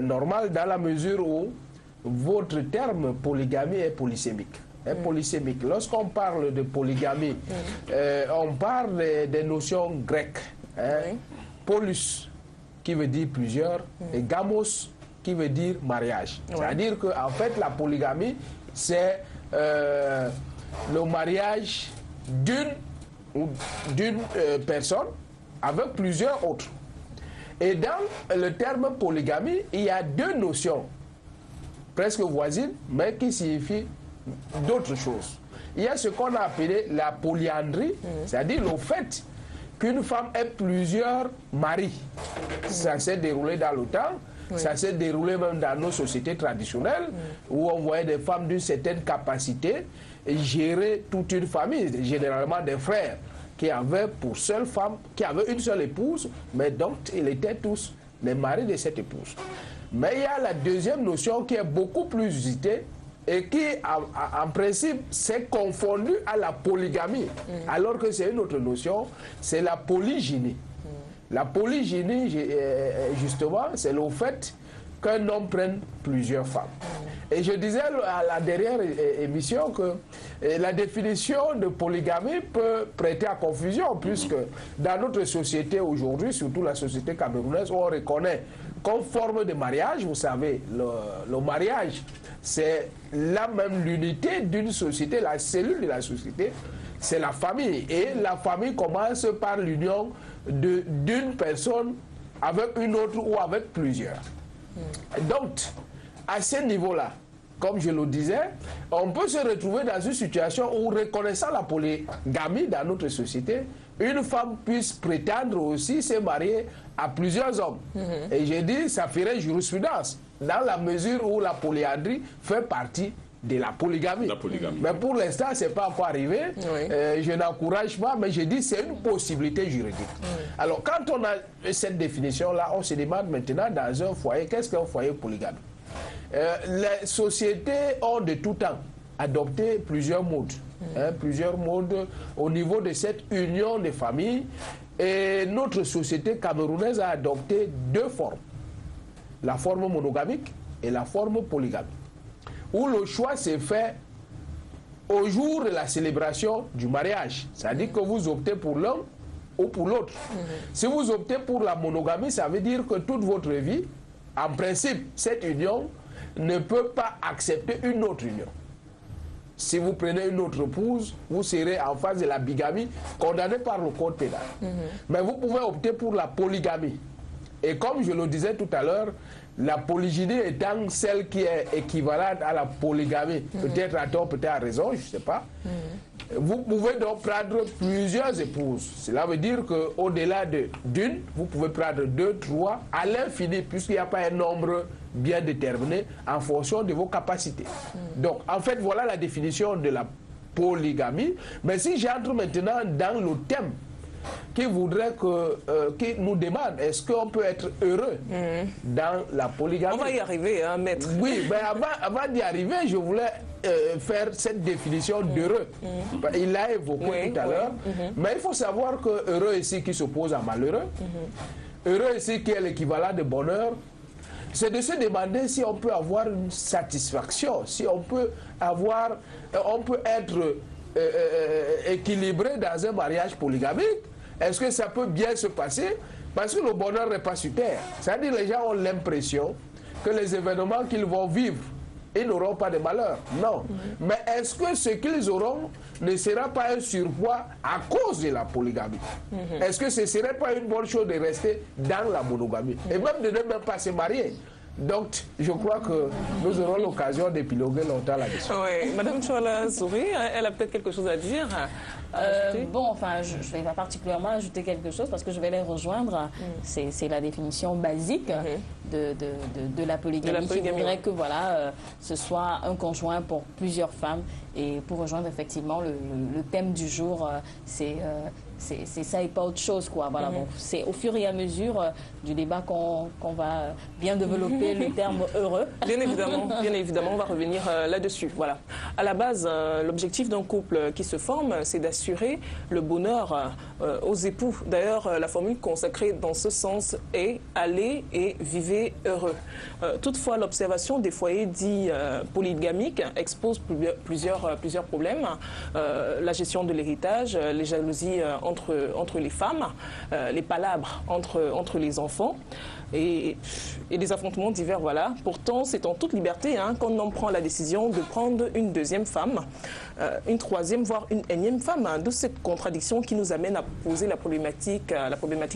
normal dans la mesure où votre terme polygamie est polysémique. Polysémique. Lorsqu'on parle de polygamie, on parle des notions grecques. Polus, qui veut dire plusieurs, et gamos, qui veut dire mariage. C'est-à-dire qu'en fait, la polygamie, c'est le mariage d'une personne avec plusieurs autres. Et dans le terme polygamie, il y a deux notions presque voisines, mais qui signifient d'autres choses. Il y a ce qu'on a appelé la polyandrie, c'est-à-dire le fait qu'une femme ait plusieurs maris. Ça s'est déroulé dans le temps, ça s'est déroulé même dans nos sociétés traditionnelles, où on voyait des femmes d'une certaine capacité gérer toute une famille, généralement des frères, qui avaient pour seule femme, qui avaient une seule épouse, mais donc ils étaient tous les maris de cette épouse. Mais il y a la deuxième notion qui est beaucoup plus usitée et qui, en principe, s'est confondue à la polygamie, alors que c'est une autre notion, c'est la polygynie. La polygynie, justement, c'est le fait qu'un homme prenne plusieurs femmes. Et je disais à la dernière émission que la définition de polygamie peut prêter à confusion, puisque dans notre société aujourd'hui, surtout la société camerounaise, où on reconnaît comme forme de mariage, vous savez, le mariage, c'est là même l'unité d'une société, la cellule de la société, c'est la famille. Et la famille commence par l'union d'une personne avec une autre ou avec plusieurs. Donc, à ce niveau-là, comme je le disais, on peut se retrouver dans une situation où, reconnaissant la polygamie dans notre société, une femme puisse prétendre aussi se marier à plusieurs hommes. Et j'ai dit, ça ferait jurisprudence, dans la mesure où la polyandrie fait partie de la polygamie. Mais pour l'instant, ce n'est pas encore arrivé. Je n'encourage pas, mais je dis c'est une possibilité juridique. Alors, quand on a cette définition-là, on se demande maintenant, dans un foyer, qu'est-ce qu'un foyer polygame? Les sociétés ont de tout temps adopté plusieurs modes. Plusieurs modes au niveau de cette union des familles. Et notre société camerounaise a adopté deux formes. La forme monogamique et la forme polygamique, où le choix s'est fait au jour de la célébration du mariage. C'est-à-dire que vous optez pour l'un ou pour l'autre. Si vous optez pour la monogamie, ça veut dire que toute votre vie, en principe, cette union ne peut pas accepter une autre union. Si vous prenez une autre épouse, vous serez en face de la bigamie, condamné par le code pénal. Mais vous pouvez opter pour la polygamie. Et comme je le disais tout à l'heure, la polygynie étant celle qui est équivalente à la polygamie, peut-être à tort, peut-être à raison, je ne sais pas, vous pouvez donc prendre plusieurs épouses. Cela veut dire qu'au-delà d'une, vous pouvez prendre deux, trois, à l'infini, puisqu'il n'y a pas un nombre bien déterminé en fonction de vos capacités. Donc, en fait, voilà la définition de la polygamie. Mais si j'entre maintenant dans le thème qui voudrait qui nous demande, est-ce qu'on peut être heureux dans la polygamie? On va y arriver, hein, maître. Oui, mais avant d'y arriver, je voulais faire cette définition d'heureux. Il l'a évoqué tout à l'heure, mais il faut savoir que heureux ici qui s'oppose à malheureux, heureux ici qui est l'équivalent de bonheur, c'est de se demander si on peut avoir une satisfaction, si on peut avoir, on peut être équilibré dans un mariage polygamique. Est-ce que ça peut bien se passer? Parce que le bonheur n'est pas sur terre. C'est-à-dire que les gens ont l'impression que les événements qu'ils vont vivre, ils n'auront pas de malheur. Non. Mais est-ce que ce qu'ils auront ne sera pas un surpoids à cause de la polygamie? Est-ce que ce ne serait pas une bonne chose de rester dans la monogamie? Et même de ne même pas se marier? Donc, je crois que nous aurons l'occasion d'épiloguer longtemps là-dessus. Oui, Madame Chouala Zouri, elle a peut-être quelque chose à dire. Bon, enfin, je ne vais pas particulièrement ajouter quelque chose parce que je vais les rejoindre. C'est la définition basique de la polygamie qui voudrait que voilà, ce soit un conjoint pour plusieurs femmes. Et pour rejoindre effectivement le thème du jour, c'est c'est ça et pas autre chose, quoi. Voilà, donc c'est au fur et à mesure du débat qu'on va bien développer le terme heureux. Bien évidemment, on va revenir là-dessus. Voilà. À la base, l'objectif d'un couple qui se forme, c'est d'assurer le bonheur aux époux. D'ailleurs, la formule consacrée dans ce sens est « allez et vivez heureux ». Toutefois, l'observation des foyers dits polygamiques expose plusieurs problèmes. La gestion de l'héritage, les jalousies entre les femmes, les palabres entre les enfants et des affrontements divers. Voilà. Pourtant, c'est en toute liberté qu'on en prend la décision de prendre une deuxième femme, une troisième, voire une énième femme. D'où cette contradiction qui nous amène à poser la problématique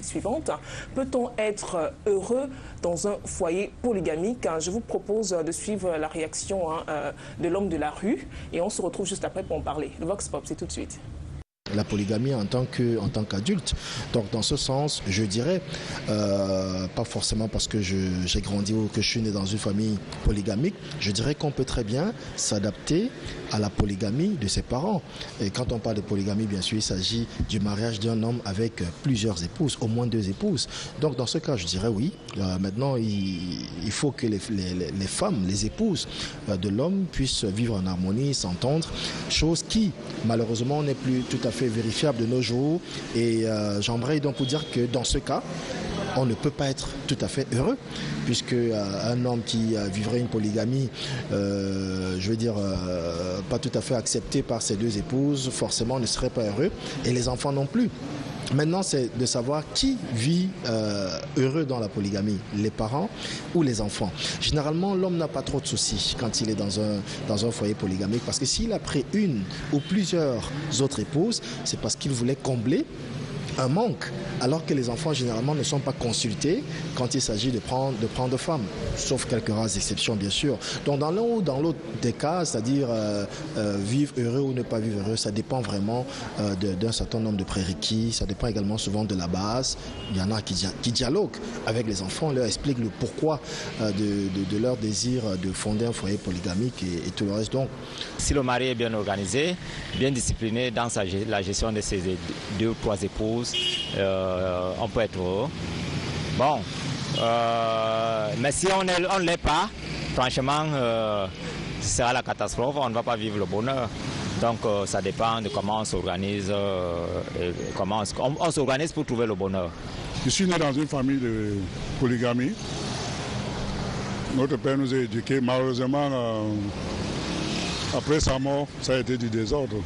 suivante. Peut-on être heureux dans un foyer polygamique? Je vous propose de suivre la réaction de l'homme de la rue et on se retrouve juste après pour en parler. Le Vox Pop, c'est tout de suite. La polygamie en tant qu'adulte. Donc dans ce sens, je dirais, pas forcément parce que j'ai grandi ou que je suis né dans une famille polygamique, je dirais qu'on peut très bien s'adapter à la polygamie de ses parents. Et quand on parle de polygamie, bien sûr, il s'agit du mariage d'un homme avec plusieurs épouses, au moins 2 épouses. Donc dans ce cas, je dirais oui. Maintenant, il faut que les femmes, les épouses de l'homme puissent vivre en harmonie, s'entendre, chose qui, malheureusement, n'est plus tout à fait vérifiable de nos jours. Et j'embraye donc pour dire que dans ce cas, on ne peut pas être tout à fait heureux, puisque un homme qui vivrait une polygamie, je veux dire, pas tout à fait accepté par ses 2 épouses, forcément ne serait pas heureux, et les enfants non plus. Maintenant, c'est de savoir qui vit heureux dans la polygamie, les parents ou les enfants. Généralement, l'homme n'a pas trop de soucis quand il est dans un foyer polygamique, parce que s'il a pris une ou plusieurs autres épouses, c'est parce qu'il voulait combler un manque, alors que les enfants généralement ne sont pas consultés quand il s'agit de prendre femme, sauf quelques rares exceptions bien sûr. Donc dans l'un ou dans l'autre des cas, c'est-à-dire vivre heureux ou ne pas vivre heureux, ça dépend vraiment d'un certain nombre de prérequis, ça dépend également souvent de la base. Il y en a qui dialoguent avec les enfants, on leur explique le pourquoi de leur désir de fonder un foyer polygamique et tout le reste. Donc, si le mari est bien organisé, bien discipliné dans la gestion de ses 2 ou 3 épouses, on peut être heureux. Bon, mais si on ne l'est pas, franchement, ce sera la catastrophe, on ne va pas vivre le bonheur. Donc ça dépend de comment on s'organise, comment on s'organise pour trouver le bonheur. Je suis né dans une famille de polygamie. Notre père nous a éduqués. Malheureusement, après sa mort, ça a été du désordre.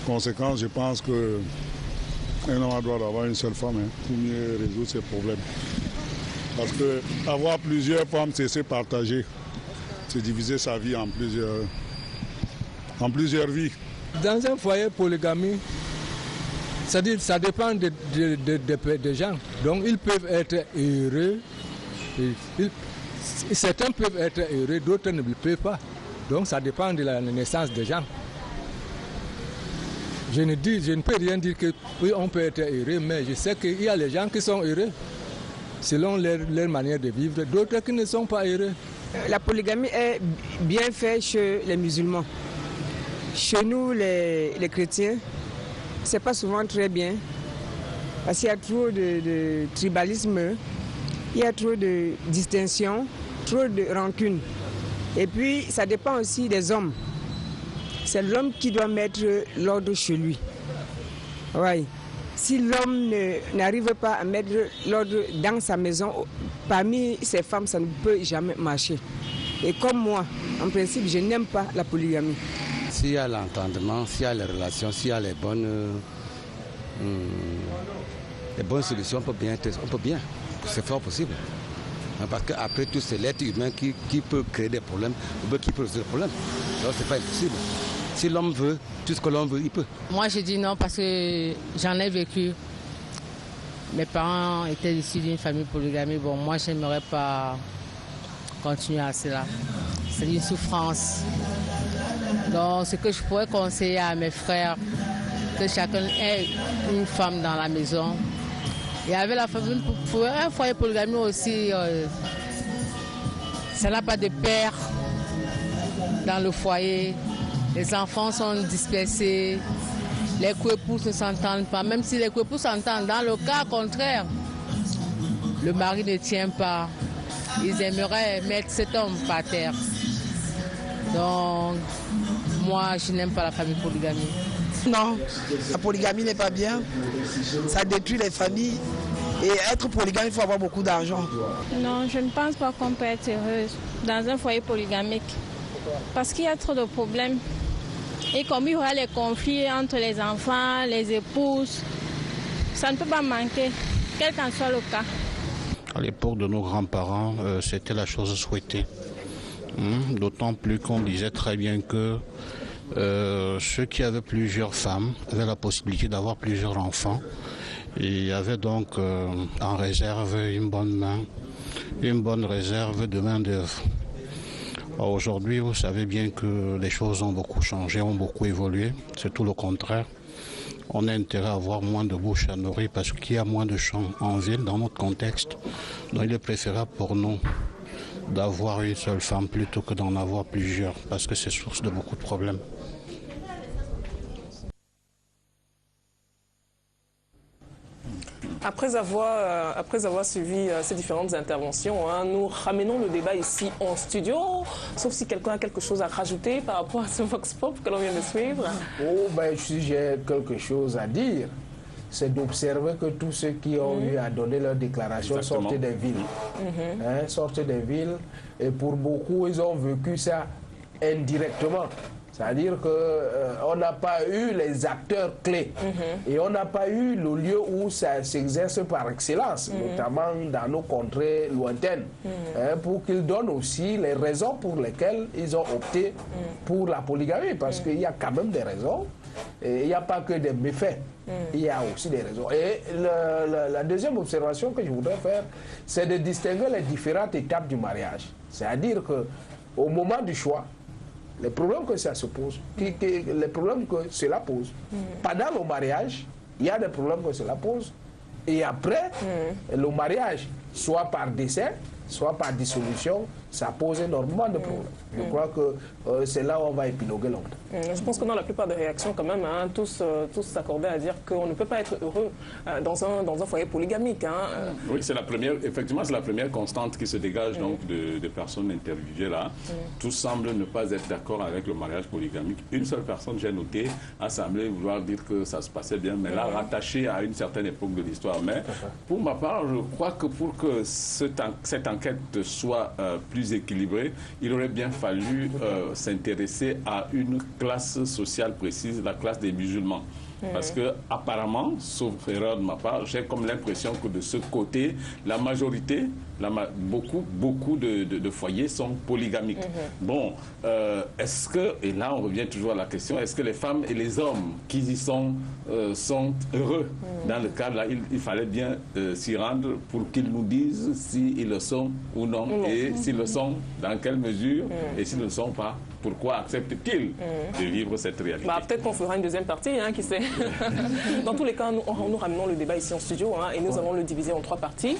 Conséquence, je pense que un homme doit avoir une seule femme pour mieux résoudre ses problèmes. Parce que avoir plusieurs femmes, c'est se partager. C'est diviser sa vie en plusieurs vies. Dans un foyer polygamie, ça dépend des gens. Donc ils peuvent être heureux. Certains peuvent être heureux, d'autres ne le peuvent pas. Donc ça dépend de la naissance des gens. Je ne peux rien dire que oui, on peut être heureux, mais je sais qu'il y a les gens qui sont heureux selon leur manière de vivre, d'autres qui ne sont pas heureux. La polygamie est bien faite chez les musulmans. Chez nous, les chrétiens, ce n'est pas souvent très bien, parce qu'il y a trop de tribalisme, il y a trop de distinction, trop de rancune. Et puis, ça dépend aussi des hommes. C'est l'homme qui doit mettre l'ordre chez lui. Ouais. Si l'homme n'arrive pas à mettre l'ordre dans sa maison, parmi ses femmes, ça ne peut jamais marcher. Et comme moi, en principe, je n'aime pas la polygamie. S'il y a l'entendement, s'il y a les relations, s'il y a les bonnes solutions, on peut bien. C'est fort possible. Parce qu'après tout, c'est l'être humain qui peut créer des problèmes, ou qui peut résoudre des problèmes. Donc, c'est pas impossible. Si l'homme veut, tout ce que l'homme veut, il peut. Moi, je dis non parce que j'en ai vécu. Mes parents étaient issus d'une famille polygamique. Bon, moi, je n'aimerais pas continuer à cela. C'est une souffrance. Donc, ce que je pourrais conseiller à mes frères, que chacun ait une femme dans la maison. Et avec la famille, pour un foyer polygamique aussi, ça n'a pas de père dans le foyer. Les enfants sont dispersés. les coépouses ne s'entendent pas. Même si les coépouses s'entendent, dans le cas contraire, le mari ne tient pas. Ils aimeraient mettre cet homme par terre. Donc, moi, je n'aime pas la famille polygamie. Non, la polygamie n'est pas bien. Ça détruit les familles. Et être polygame, il faut avoir beaucoup d'argent. Non, je ne pense pas qu'on peut être heureuse dans un foyer polygamique. Parce qu'il y a trop de problèmes. Et comme il y aura les conflits entre les enfants, les épouses, ça ne peut pas manquer, quel qu'en soit le cas. À l'époque de nos grands-parents, c'était la chose souhaitée. D'autant plus qu'on disait très bien que ceux qui avaient plusieurs femmes avaient la possibilité d'avoir plusieurs enfants. Et il y avait donc en réserve une bonne réserve de main-d'œuvre. Aujourd'hui, vous savez bien que les choses ont beaucoup changé, ont beaucoup évolué. C'est tout le contraire. On a intérêt à avoir moins de bouches à nourrir parce qu'il y a moins de champs en ville dans notre contexte. Donc il est préférable pour nous d'avoir une seule femme plutôt que d'en avoir plusieurs parce que c'est source de beaucoup de problèmes. Après avoir suivi ces différentes interventions, nous ramenons le débat ici en studio, sauf si quelqu'un a quelque chose à rajouter par rapport à ce Vox Pop que l'on vient de suivre. Oh, ben, si j'ai quelque chose à dire, c'est d'observer que tous ceux qui ont eu à donner leur déclaration sortaient des villes. Sortaient des villes, et pour beaucoup, ils ont vécu ça indirectement. C'est-à-dire qu'on n'a pas eu les acteurs clés et on n'a pas eu le lieu où ça s'exerce par excellence, notamment dans nos contrées lointaines, pour qu'ils donnent aussi les raisons pour lesquelles ils ont opté pour la polygamie, parce qu'il y a quand même des raisons, et il n'y a pas que des méfaits, il y a aussi des raisons. Et la deuxième observation que je voudrais faire, c'est de distinguer les différentes étapes du mariage. C'est-à-dire qu'au moment du choix, les problèmes que ça se pose, les problèmes que cela pose. Pendant le mariage, il y a des problèmes que cela pose. Et après, le mariage, soit par décès, soit par dissolution, ça pose énormément de problèmes. Je crois que c'est là où on va épiloguer longtemps. Je pense que dans la plupart des réactions, quand même, tous s'accordaient à dire qu'on ne peut pas être heureux dans un foyer polygamique. Oui, c'est la première, effectivement, c'est la première constante qui se dégage donc de personnes interviewées là. Tous semblent ne pas être d'accord avec le mariage polygamique. Une seule personne, j'ai noté, a semblé vouloir dire que ça se passait bien, mais là, rattaché à une certaine époque de l'histoire. Mais pour ma part, je crois que pour que cette enquête soit plus équilibrée, il aurait bien fallu s'intéresser à une classe sociale précise, la classe des musulmans. Parce que apparemment, sauf erreur de ma part, j'ai comme l'impression que de ce côté, la majorité, beaucoup de foyers sont polygamiques. Bon, est-ce que, et là on revient toujours à la question, est-ce que les femmes et les hommes qui y sont heureux dans le cadre là, il fallait bien s'y rendre pour qu'ils nous disent s'ils le sont ou non, et s'ils le sont, dans quelle mesure, et s'ils ne le sont pas, pourquoi acceptent-ils de vivre cette réalité? Peut-être qu'on fera une deuxième partie, qui sait. Dans tous les cas, nous ramenons le débat ici en studio et nous allons le diviser en 3 parties.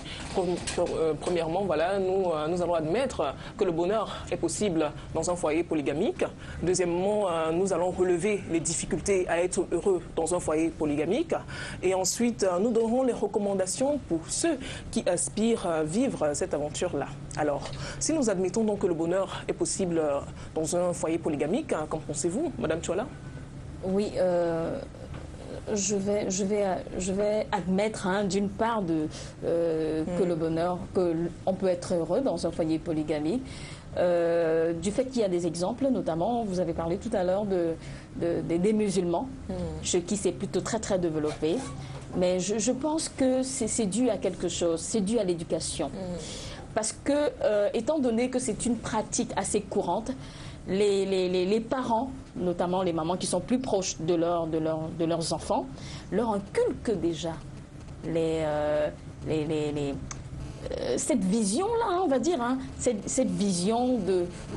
Premièrement, voilà, nous allons admettre que le bonheur est possible dans un foyer polygamique. Deuxièmement, nous allons relever les difficultés à être heureux dans un foyer polygamique. Et ensuite, nous donnerons les recommandations pour ceux qui aspirent à vivre cette aventure-là. Alors, si nous admettons donc que le bonheur est possible dans un foyer polygamique, qu'en pensez-vous, Madame Tchola? Oui, je vais admettre d'une part que le bonheur, qu'on peut être heureux dans un foyer polygamique, du fait qu'il y a des exemples, notamment, vous avez parlé tout à l'heure des musulmans, chez qui c'est plutôt très très développé, mais je pense que c'est dû à quelque chose, c'est dû à l'éducation. Parce que, étant donné que c'est une pratique assez courante, les parents, notamment les mamans qui sont plus proches de leurs enfants, leur inculquent déjà cette vision-là, on va dire, cette vision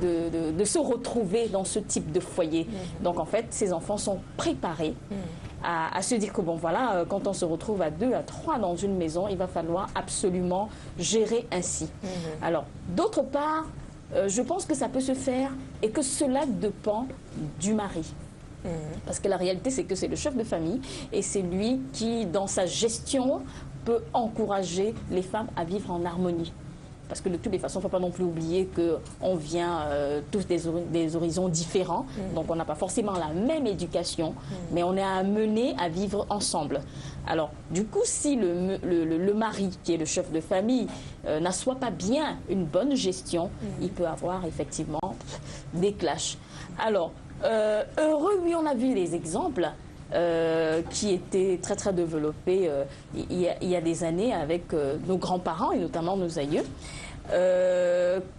de se retrouver dans ce type de foyer. Donc en fait, ces enfants sont préparés à se dire que bon voilà, quand on se retrouve à 2, à 3 dans une maison, il va falloir absolument gérer ainsi. Alors, d'autre part, je pense que ça peut se faire et que cela dépend du mari. Parce que la réalité, c'est que c'est le chef de famille et c'est lui qui, dans sa gestion, peut encourager les femmes à vivre en harmonie. Parce que de toutes les façons, il ne faut pas non plus oublier qu'on vient tous des horizons différents. Donc on n'a pas forcément la même éducation, mais on est amené à vivre ensemble. Alors du coup, si le mari, qui est le chef de famille, n'assoit pas bien une bonne gestion, il peut avoir effectivement des clashs. Alors, heureux, oui, on a vu les exemples. Qui étaient très très développés il y a des années avec nos grands-parents et notamment nos aïeux.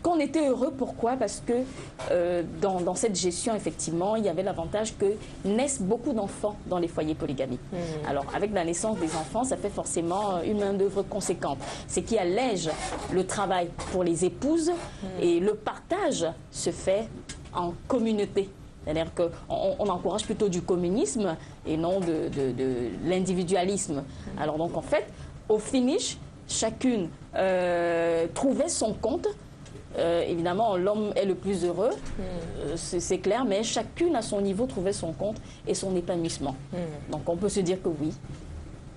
Qu'on était heureux, pourquoi? Parce que dans cette gestion, effectivement, il y avait l'avantage que naissent beaucoup d'enfants dans les foyers polygamiques. Alors, avec la naissance des enfants, ça fait forcément une main-d'œuvre conséquente. C'est qui allège le travail pour les épouses et le partage se fait en communauté. C'est-à-dire qu'on encourage plutôt du communisme et non de l'individualisme. Alors donc en fait, au finish, chacune trouvait son compte. Évidemment, l'homme est le plus heureux, c'est clair, mais chacune à son niveau trouvait son compte et son épanouissement. Donc on peut se dire que oui.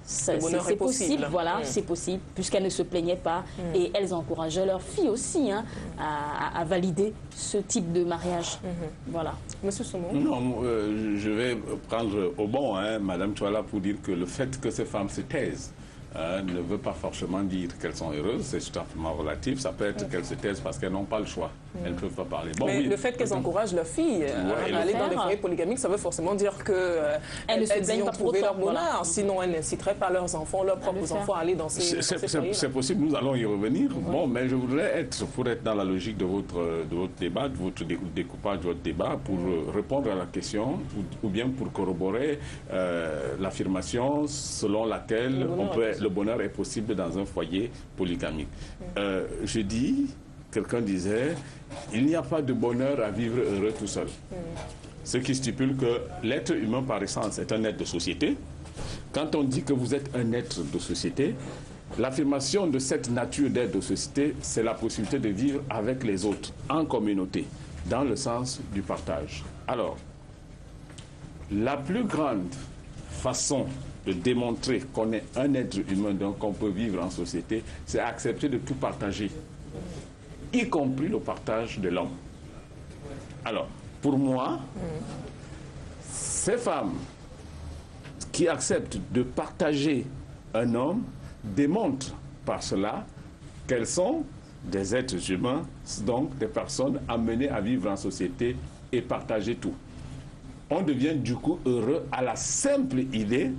C'est possible, voilà, c'est possible, puisqu'elles ne se plaignaient pas et elles encourageaient leurs filles aussi à valider ce type de mariage. Voilà. Monsieur Soumou. Non, je vais prendre au bon, Madame Chouala, pour dire que le fait que ces femmes se taisent ne veut pas forcément dire qu'elles sont heureuses, c'est tout simplement relatif. Ça peut être qu'elles se taisent parce qu'elles n'ont pas le choix. Elles ne peuvent pas parler. Bon, mais oui, le fait qu'elles encouragent leurs filles à aller dans des foyers polygamiques, ça veut forcément dire qu'elles y ont trouvé leur bonheur. Sinon, elles n'inciteraient pas leurs enfants, leurs propres enfants à aller dans ces foyers. C'est possible, nous allons y revenir. Bon, mais je voudrais pour être dans la logique de votre débat, de votre découpage de votre débat, pour répondre à la question, ou bien pour corroborer l'affirmation selon laquelle le bonheur est possible dans un foyer polygamique. Je dis, quelqu'un disait, il n'y a pas de bonheur à vivre heureux tout seul. Ce qui stipule que l'être humain par essence est un être de société. Quand on dit que vous êtes un être de société, l'affirmation de cette nature d'être de société, c'est la possibilité de vivre avec les autres, en communauté, dans le sens du partage. Alors, la plus grande façon de démontrer qu'on est un être humain, donc qu'on peut vivre en société, c'est accepter de tout partager, y compris le partage de l'homme. Alors, pour moi, ces femmes qui acceptent de partager un homme démontrent par cela qu'elles sont des êtres humains, donc des personnes amenées à vivre en société et partager tout. On devient du coup heureux à la simple idée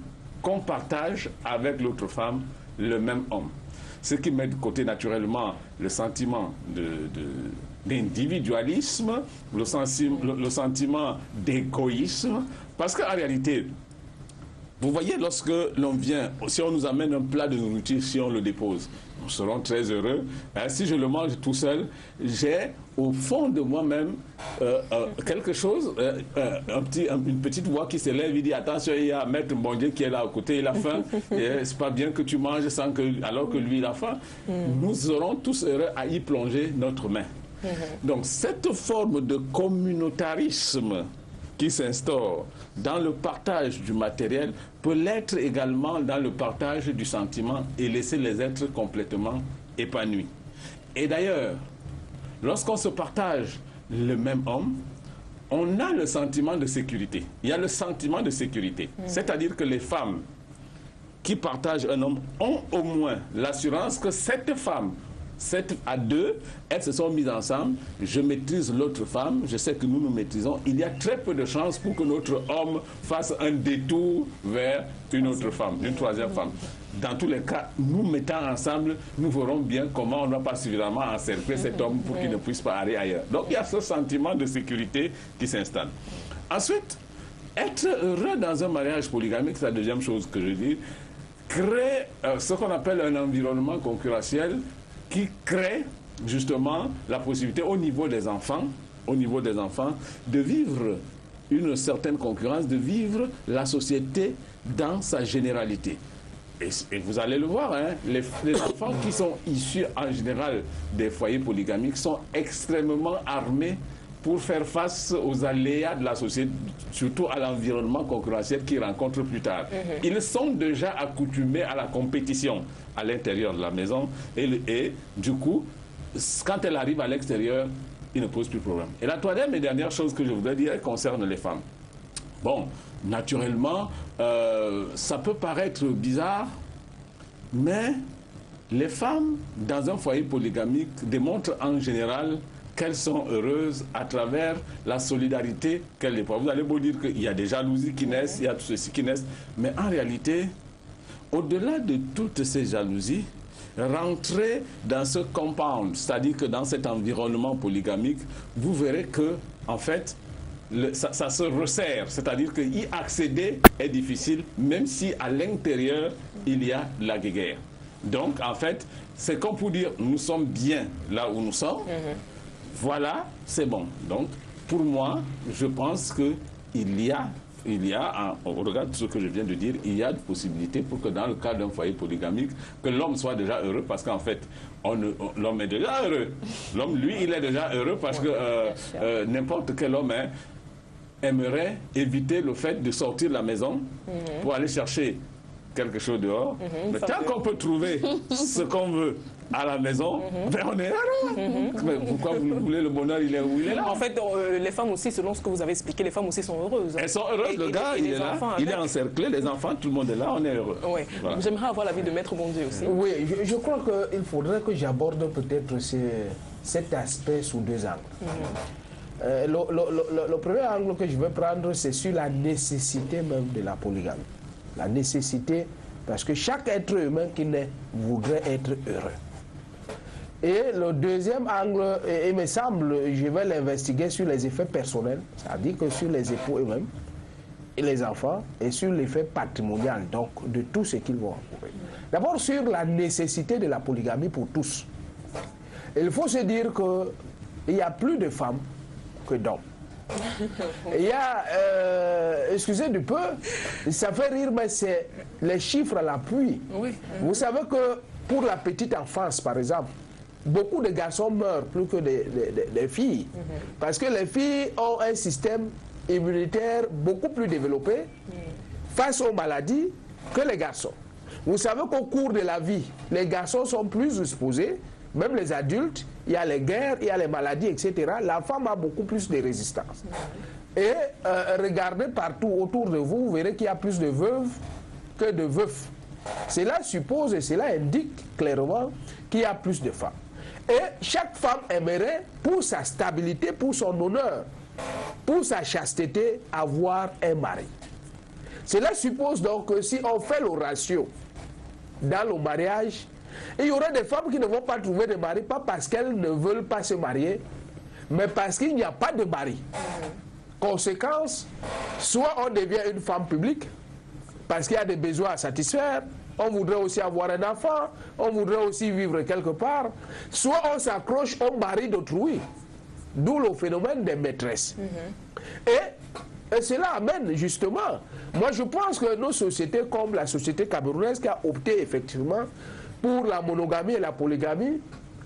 qu'on partage avec l'autre femme le même homme. Ce qui met de côté naturellement le sentiment d'individualisme, le sentiment d'égoïsme, parce qu'en réalité, vous voyez, lorsque l'on vient, si on nous amène un plat de nourriture, si on le dépose, nous serons très heureux. Si je le mange tout seul, j'ai au fond de moi-même quelque chose, une petite voix qui s'élève, il dit attention, il y a Maître Mbondié qui est là à côté, il a faim, c'est pas bien que tu manges alors que lui il a faim. Nous serons tous heureux à y plonger notre main. Donc cette forme de communautarisme qui s'instaure dans le partage du matériel peut l'être également dans le partage du sentiment et laisser les êtres complètement épanouis. Et d'ailleurs, lorsqu'on se partage le même homme, on a le sentiment de sécurité. Il y a le sentiment de sécurité. C'est-à-dire que les femmes qui partagent un homme ont au moins l'assurance que cette femme, à deux, elles se sont mises ensemble. Je maîtrise l'autre femme, je sais que nous nous maîtrisons. Il y a très peu de chances pour que notre homme fasse un détour vers une autre femme, une troisième femme. Dans tous les cas, nous mettant ensemble, nous verrons bien comment on ne va pas suffisamment encercler cet homme pour qu'il ne puisse pas aller ailleurs. Donc il y a ce sentiment de sécurité qui s'installe. Ensuite, être heureux dans un mariage polygamique, c'est la deuxième chose que je dis, créer ce qu'on appelle un environnement concurrentiel qui crée justement la possibilité au niveau des enfants, de vivre une certaine concurrence, de vivre la société dans sa généralité. Et vous allez le voir, les enfants qui sont issus en général des foyers polygamiques sont extrêmement armés pour faire face aux aléas de la société, surtout à l'environnement concurrentiel qu'ils rencontrent plus tard. Ils sont déjà accoutumés à la compétition à l'intérieur de la maison et du coup, quand elle arrive à l'extérieur, il ne pose plus de problème. Et la troisième et dernière chose que je voudrais dire concerne les femmes. Bon, naturellement, ça peut paraître bizarre, mais les femmes, dans un foyer polygamique, démontrent en général qu'elles sont heureuses à travers la solidarité qu'elles déploient. Vous allez beau dire qu'il y a des jalousies qui naissent, il y a tout ceci qui naissent, mais en réalité, au-delà de toutes ces jalousies, rentrez dans ce compound, c'est-à-dire que dans cet environnement polygamique, vous verrez que, en fait, ça se resserre, c'est-à-dire qu'y accéder est difficile, même si à l'intérieur, il y a la guéguerre. Donc, en fait, c'est comme pour dire, nous sommes bien là où nous sommes, voilà, c'est bon. Donc, pour moi, je pense qu'il y a, au regard de ce que je viens de dire, il y a des possibilités pour que dans le cas d'un foyer polygamique, que l'homme soit déjà heureux, parce qu'en fait, l'homme est déjà heureux. L'homme, lui, il est déjà heureux parce que n'importe quel homme aimerait éviter le fait de sortir de la maison pour aller chercher quelque chose dehors. Mais tant qu'on peut trouver ce qu'on veut à la maison, ben on est là. Mais pourquoi vous voulez le bonheur, il est où il est là? En fait, les femmes aussi, selon ce que vous avez expliqué, les femmes aussi sont heureuses. Elles sont heureuses, le gars, il est là, il est encerclé, les enfants, tout le monde est là, on est heureux. Oui. Voilà. J'aimerais avoir l'avis de Maître Bondieu aussi. Oui, je crois qu'il faudrait que j'aborde peut-être cet aspect sous deux angles. Le premier angle que je veux prendre, c'est sur la nécessité même de la polygamie. La nécessité, parce que chaque être humain qui naît voudrait être heureux. Et le deuxième angle, il me semble, je vais l'investiguer sur les effets personnels, c'est-à-dire que sur les époux eux-mêmes et les enfants, et sur l'effet patrimonial, donc de tout ce qu'ils vont rencontrer. D'abord sur la nécessité de la polygamie pour tous. Il faut se dire qu'il y a plus de femmes que d'hommes. Il y a, excusez du peu, ça fait rire, mais c'est les chiffres à l'appui. Vous savez que pour la petite enfance, par exemple, beaucoup de garçons meurent plus que des filles. Parce que les filles ont un système immunitaire beaucoup plus développé face aux maladies que les garçons. Vous savez qu'au cours de la vie, les garçons sont plus exposés, même les adultes, il y a les guerres, il y a les maladies, etc. La femme a beaucoup plus de résistance. Et regardez partout autour de vous, vous verrez qu'il y a plus de veuves que de veufs. Cela suppose et cela indique clairement qu'il y a plus de femmes. Et chaque femme aimerait, pour sa stabilité, pour son honneur, pour sa chasteté, avoir un mari. Cela suppose donc que si on fait le ratio dans le mariage, il y aura des femmes qui ne vont pas trouver de mari, pas parce qu'elles ne veulent pas se marier, mais parce qu'il n'y a pas de mari. Conséquence, soit on devient une femme publique, parce qu'il y a des besoins à satisfaire, on voudrait aussi avoir un enfant, on voudrait aussi vivre quelque part, soit on s'accroche au mari d'autrui, d'où le phénomène des maîtresses. Et cela amène justement, moi je pense que nos sociétés comme la société camerounaise qui a opté effectivement pour la monogamie et la polygamie,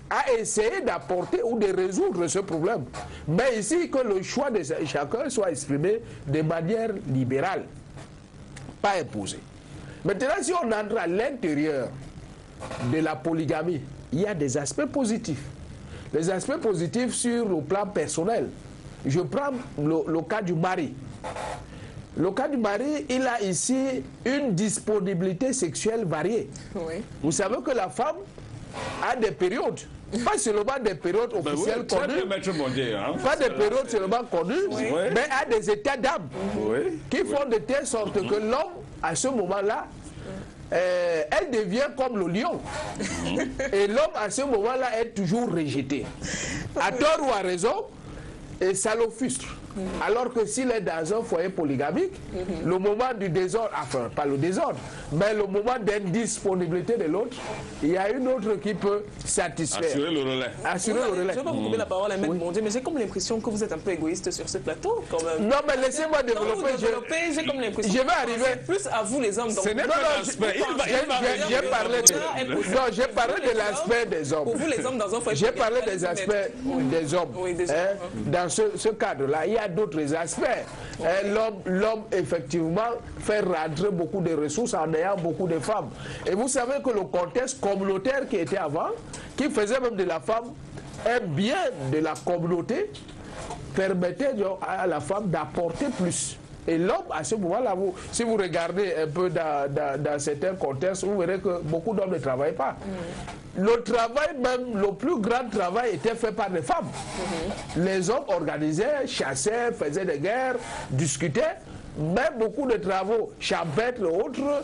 a essayé d'apporter ou de résoudre ce problème. Mais ici, que le choix de chacun soit exprimé de manière libérale, pas imposée. Maintenant, si on entre à l'intérieur de la polygamie, il y a des aspects positifs. Les aspects positifs sur le plan personnel. Je prends le cas du mari. Le cas du mari, il a ici une disponibilité sexuelle variée. Vous savez que la femme a des périodes, pas seulement des périodes officielles connues, pas des périodes seulement connues, mais a des états d'âme qui font de telle sorte que l'homme, à ce moment-là, elle devient comme le lion. Et l'homme, à ce moment-là, est toujours rejeté. À tort ou à raison, et ça l'offustre. Alors que s'il est dans un foyer polygamique, le moment du désordre, enfin pas le désordre, mais le moment d'indisponibilité de l'autre, il y a une autre qui peut satisfaire. Assurer le relais. Assurer le relais. Je ne vais pas vous couper la parole à Maître Bondier, mais j'ai comme l'impression que vous êtes un peu égoïste sur ce plateau quand même. Non, mais laissez-moi développer. J'ai comme l'impression. Je vais arriver. Plus à vous les hommes. Ce n'est pas l'aspect. J'ai parlé de l'aspect des hommes. Pour vous les hommes dans un foyer. J'ai parlé des aspects des hommes. Dans ce cadre-là, il y a d'autres aspects. L'homme, effectivement, fait rentrer beaucoup de ressources en ayant beaucoup de femmes. Et vous savez que le contexte communautaire qui était avant, qui faisait même de la femme un bien de la communauté, permettait à la femme d'apporter plus. Et l'homme, à ce moment-là, si vous regardez un peu dans certains contextes, vous verrez que beaucoup d'hommes ne travaillent pas. Le travail, même le plus grand travail, était fait par les femmes. Les hommes organisaient, chassaient, faisaient des guerres, discutaient, mais beaucoup de travaux champêtres et autres,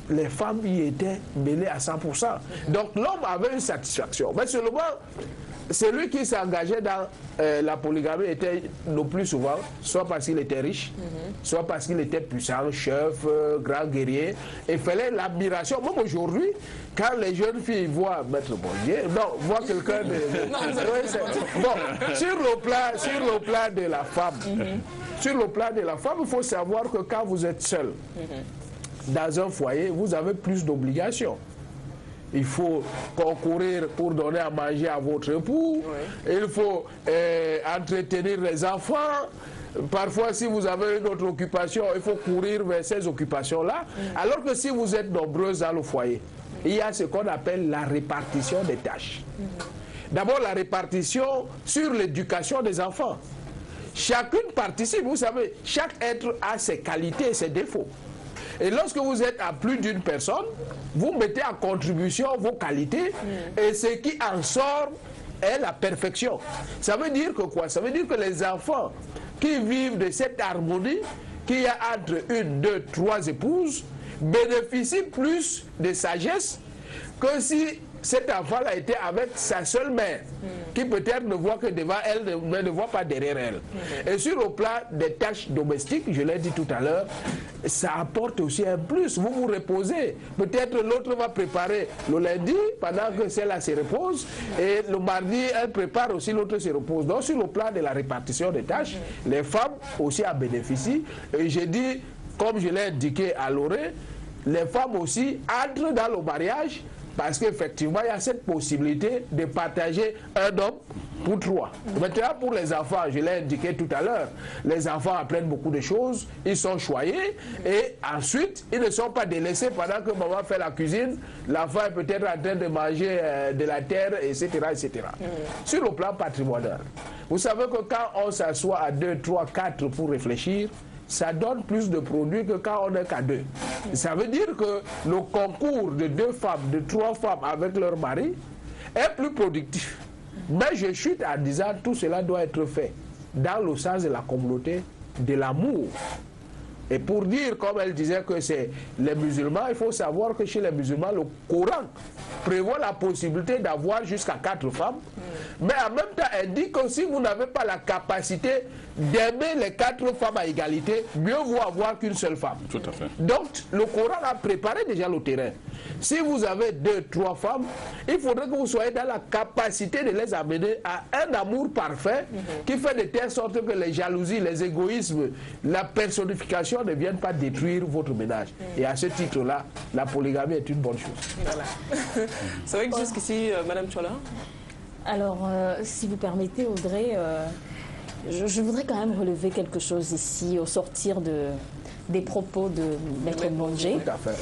les femmes y étaient mêlées à 100%. Donc l'homme avait une satisfaction. Mais seulement, celui qui s'engageait dans la polygamie était le plus souvent, soit parce qu'il était riche, soit parce qu'il était puissant, chef, grand guerrier. Il fallait l'admiration. Même aujourd'hui, quand les jeunes filles voient Maître Bondier, non, voient quelqu'un de... Bon, sur le plan de la femme, sur le plan de la femme, il faut savoir que quand vous êtes seul dans un foyer, vous avez plus d'obligations. Il faut concourir pour donner à manger à votre époux. Il faut entretenir les enfants. Parfois, si vous avez une autre occupation, il faut courir vers ces occupations-là. Alors que si vous êtes nombreuses dans le foyer, il y a ce qu'on appelle la répartition des tâches. D'abord, la répartition sur l'éducation des enfants. Chacune participe, vous savez, chaque être a ses qualités et ses défauts. Et lorsque vous êtes à plus d'une personne, vous mettez en contribution vos qualités et ce qui en sort est la perfection. Ça veut dire que quoi? Ça veut dire que les enfants qui vivent de cette harmonie qu'il y a entre une, deux, trois épouses bénéficient plus de sagesse que si cet enfant-là était avec sa seule mère, qui peut-être ne voit que devant elle, mais ne voit pas derrière elle. Et sur le plan des tâches domestiques, je l'ai dit tout à l'heure, ça apporte aussi un plus. Vous vous reposez. Peut-être l'autre va préparer le lundi, pendant que celle-là se repose, et le mardi, elle prépare aussi, l'autre se repose. Donc sur le plan de la répartition des tâches, les femmes aussi en bénéficient. Et j'ai dit, comme je l'ai indiqué à Loré, les femmes aussi entrent dans le mariage parce qu'effectivement, il y a cette possibilité de partager un homme pour trois. Maintenant, pour les enfants, je l'ai indiqué tout à l'heure, les enfants apprennent beaucoup de choses, ils sont choyés et ensuite, ils ne sont pas délaissés pendant que maman fait la cuisine, l'enfant est peut-être en train de manger de la terre, etc. etc. Sur le plan patrimonial, vous savez que quand on s'assoit à 2, 3, 4 pour réfléchir, ça donne plus de produits que quand on n'est qu'à 2. Ça veut dire que le concours de 2 femmes, de 3 femmes avec leur mari est plus productif. Mais je chute en disant que tout cela doit être fait dans le sens de la communauté, de l'amour. Et pour dire, comme elle disait que c'est les musulmans, il faut savoir que chez les musulmans, le Coran prévoit la possibilité d'avoir jusqu'à 4 femmes. Mais en même temps, elle dit que si vous n'avez pas la capacité d'aimer les 4 femmes à égalité, mieux vaut avoir qu'une seule femme. Tout à fait. Donc, le Coran a préparé déjà le terrain. Si vous avez 2, 3 femmes, il faudrait que vous soyez dans la capacité de les amener à un amour parfait qui fait de telle sorte que les jalousies, les égoïsmes, la personnification ne viennent pas détruire votre ménage. Et à ce titre-là, la polygamie est une bonne chose. Voilà. C'est vrai que jusqu'ici, Madame Chola. Alors, si vous permettez, Audrey, je voudrais quand même relever quelque chose ici, au sortir des propos de Maître Bondier. Tout à fait.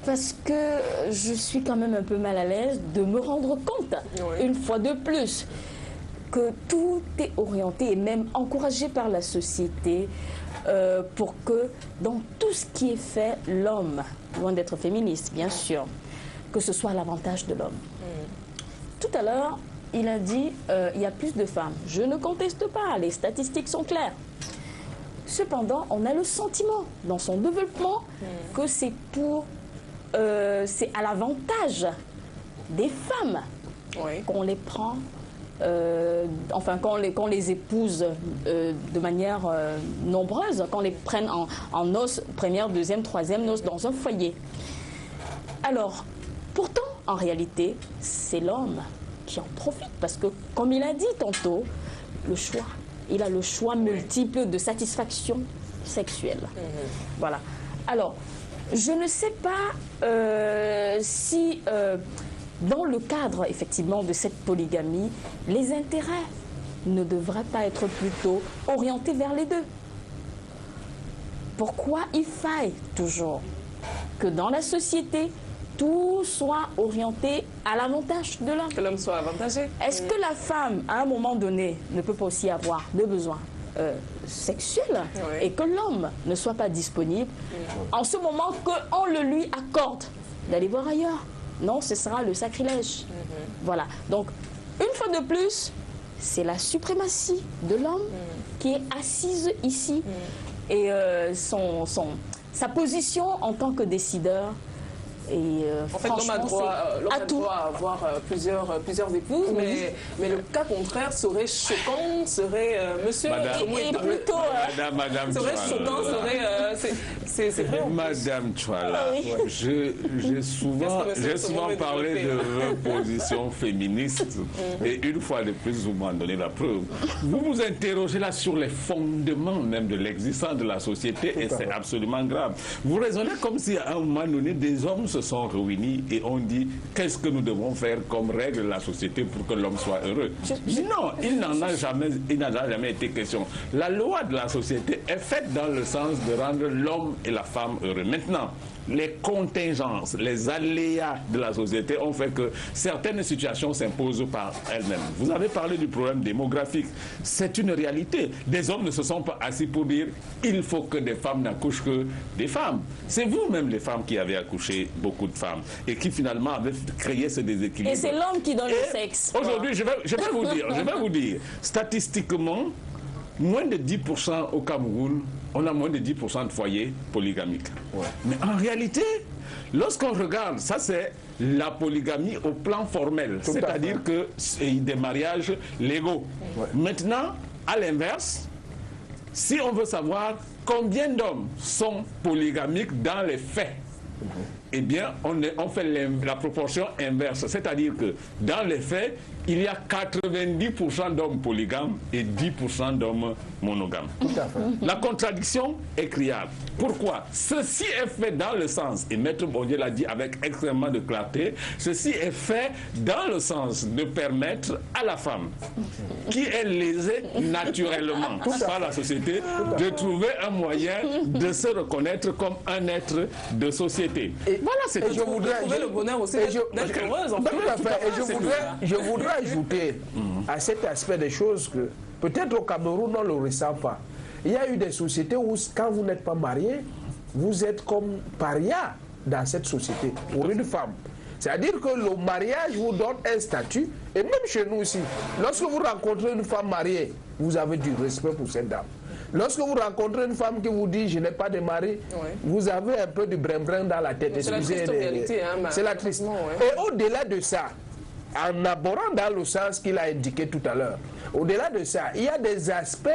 Parce que je suis quand même un peu mal à l'aise de me rendre compte, une fois de plus, que tout est orienté et même encouragé par la société pour que dans tout ce qui est fait, l'homme, loin d'être féministe bien sûr, que ce soit à l'avantage de l'homme. Tout à l'heure, il a dit il y a plus de femmes. Je ne conteste pas, les statistiques sont claires. Cependant, on a le sentiment dans son développement que c'est à l'avantage des femmes qu'on les prend enfin quand les épouse de manière nombreuse, quand les prennent en noces, première, deuxième, troisième noces dans un foyer. Alors, pourtant, en réalité, c'est l'homme qui en profite parce que, comme il a dit tantôt, le choix, il a le choix multiple de satisfaction sexuelle. Voilà. Alors, je ne sais pas si, dans le cadre, effectivement, de cette polygamie, les intérêts ne devraient pas être plutôt orientés vers les deux. Pourquoi il faille toujours que dans la société, tout soit orienté à l'avantage de l'homme. Que l'homme soit avantagé. Est-ce que la femme, à un moment donné, ne peut pas aussi avoir de besoins sexuels et que l'homme ne soit pas disponible en ce moment qu'on le lui accorde d'aller voir ailleurs? Non, ce sera le sacrilège. Voilà. Donc, une fois de plus, c'est la suprématie de l'homme qui est assise ici. Et sa position en tant que décideur. Et en fait, l'homme a droit à avoir plusieurs épouses, mais le cas contraire serait choquant, serait monsieur Madame serait choquant, c'est vrai. Madame Chouala, j'ai souvent parlé de position féministe et une fois de plus, vous m'en donnez la preuve. Vous vous interrogez là sur les fondements même de l'existence de la société et c'est absolument grave. Vous raisonnez comme si à un moment donné, des hommes se sont réunis et on dit qu'est-ce que nous devons faire comme règle de la société pour que l'homme soit heureux. Non, il n'a jamais été question. La loi de la société est faite dans le sens de rendre l'homme et la femme heureux. Maintenant, les contingences, les aléas de la société ont fait que certaines situations s'imposent par elles-mêmes. Vous avez parlé du problème démographique. C'est une réalité. Des hommes ne se sont pas assis pour dire il faut que des femmes n'accouchent que des femmes. C'est vous-même les femmes qui avez accouché beaucoup de femmes et qui finalement avaient créé ce déséquilibre. Et c'est l'homme qui donne le sexe. Aujourd'hui, je vais vous dire, statistiquement, moins de 10% au Cameroun, on a moins de 10% de foyers polygamiques. Mais en réalité, lorsqu'on regarde, ça c'est la polygamie au plan formel, c'est-à-dire que c'est des mariages légaux. Maintenant, à l'inverse, si on veut savoir combien d'hommes sont polygamiques dans les faits, eh bien, on fait la proportion inverse. C'est-à-dire que dans les faits, il y a 90% d'hommes polygames et 10% d'hommes monogames. Tout à fait. La contradiction est criable. Pourquoi? Ceci est fait dans le sens, et Maître Bondier l'a dit avec extrêmement de clarté, ceci est fait dans le sens de permettre à la femme, qui est lésée naturellement par la société, de trouver un moyen de se reconnaître comme un être de société. Et voilà, c'est tout. Je voudrais trouver le bonheur aussi d'être heureuse. Et je voudrais ajouter à cet aspect des choses que peut-être au Cameroun on ne le ressent pas. Il y a eu des sociétés où quand vous n'êtes pas marié, vous êtes comme paria dans cette société pour une femme. C'est-à-dire que le mariage vous donne un statut, et même chez nous aussi, lorsque vous rencontrez une femme mariée, vous avez du respect pour cette dame. Lorsque vous rencontrez une femme qui vous dit « je n'ai pas de mari », vous avez un peu du brin-brin dans la tête. C'est la triste réalité. C'est la triste. Et au-delà de ça, en abordant dans le sens qu'il a indiqué tout à l'heure, au-delà de ça, il y a des aspects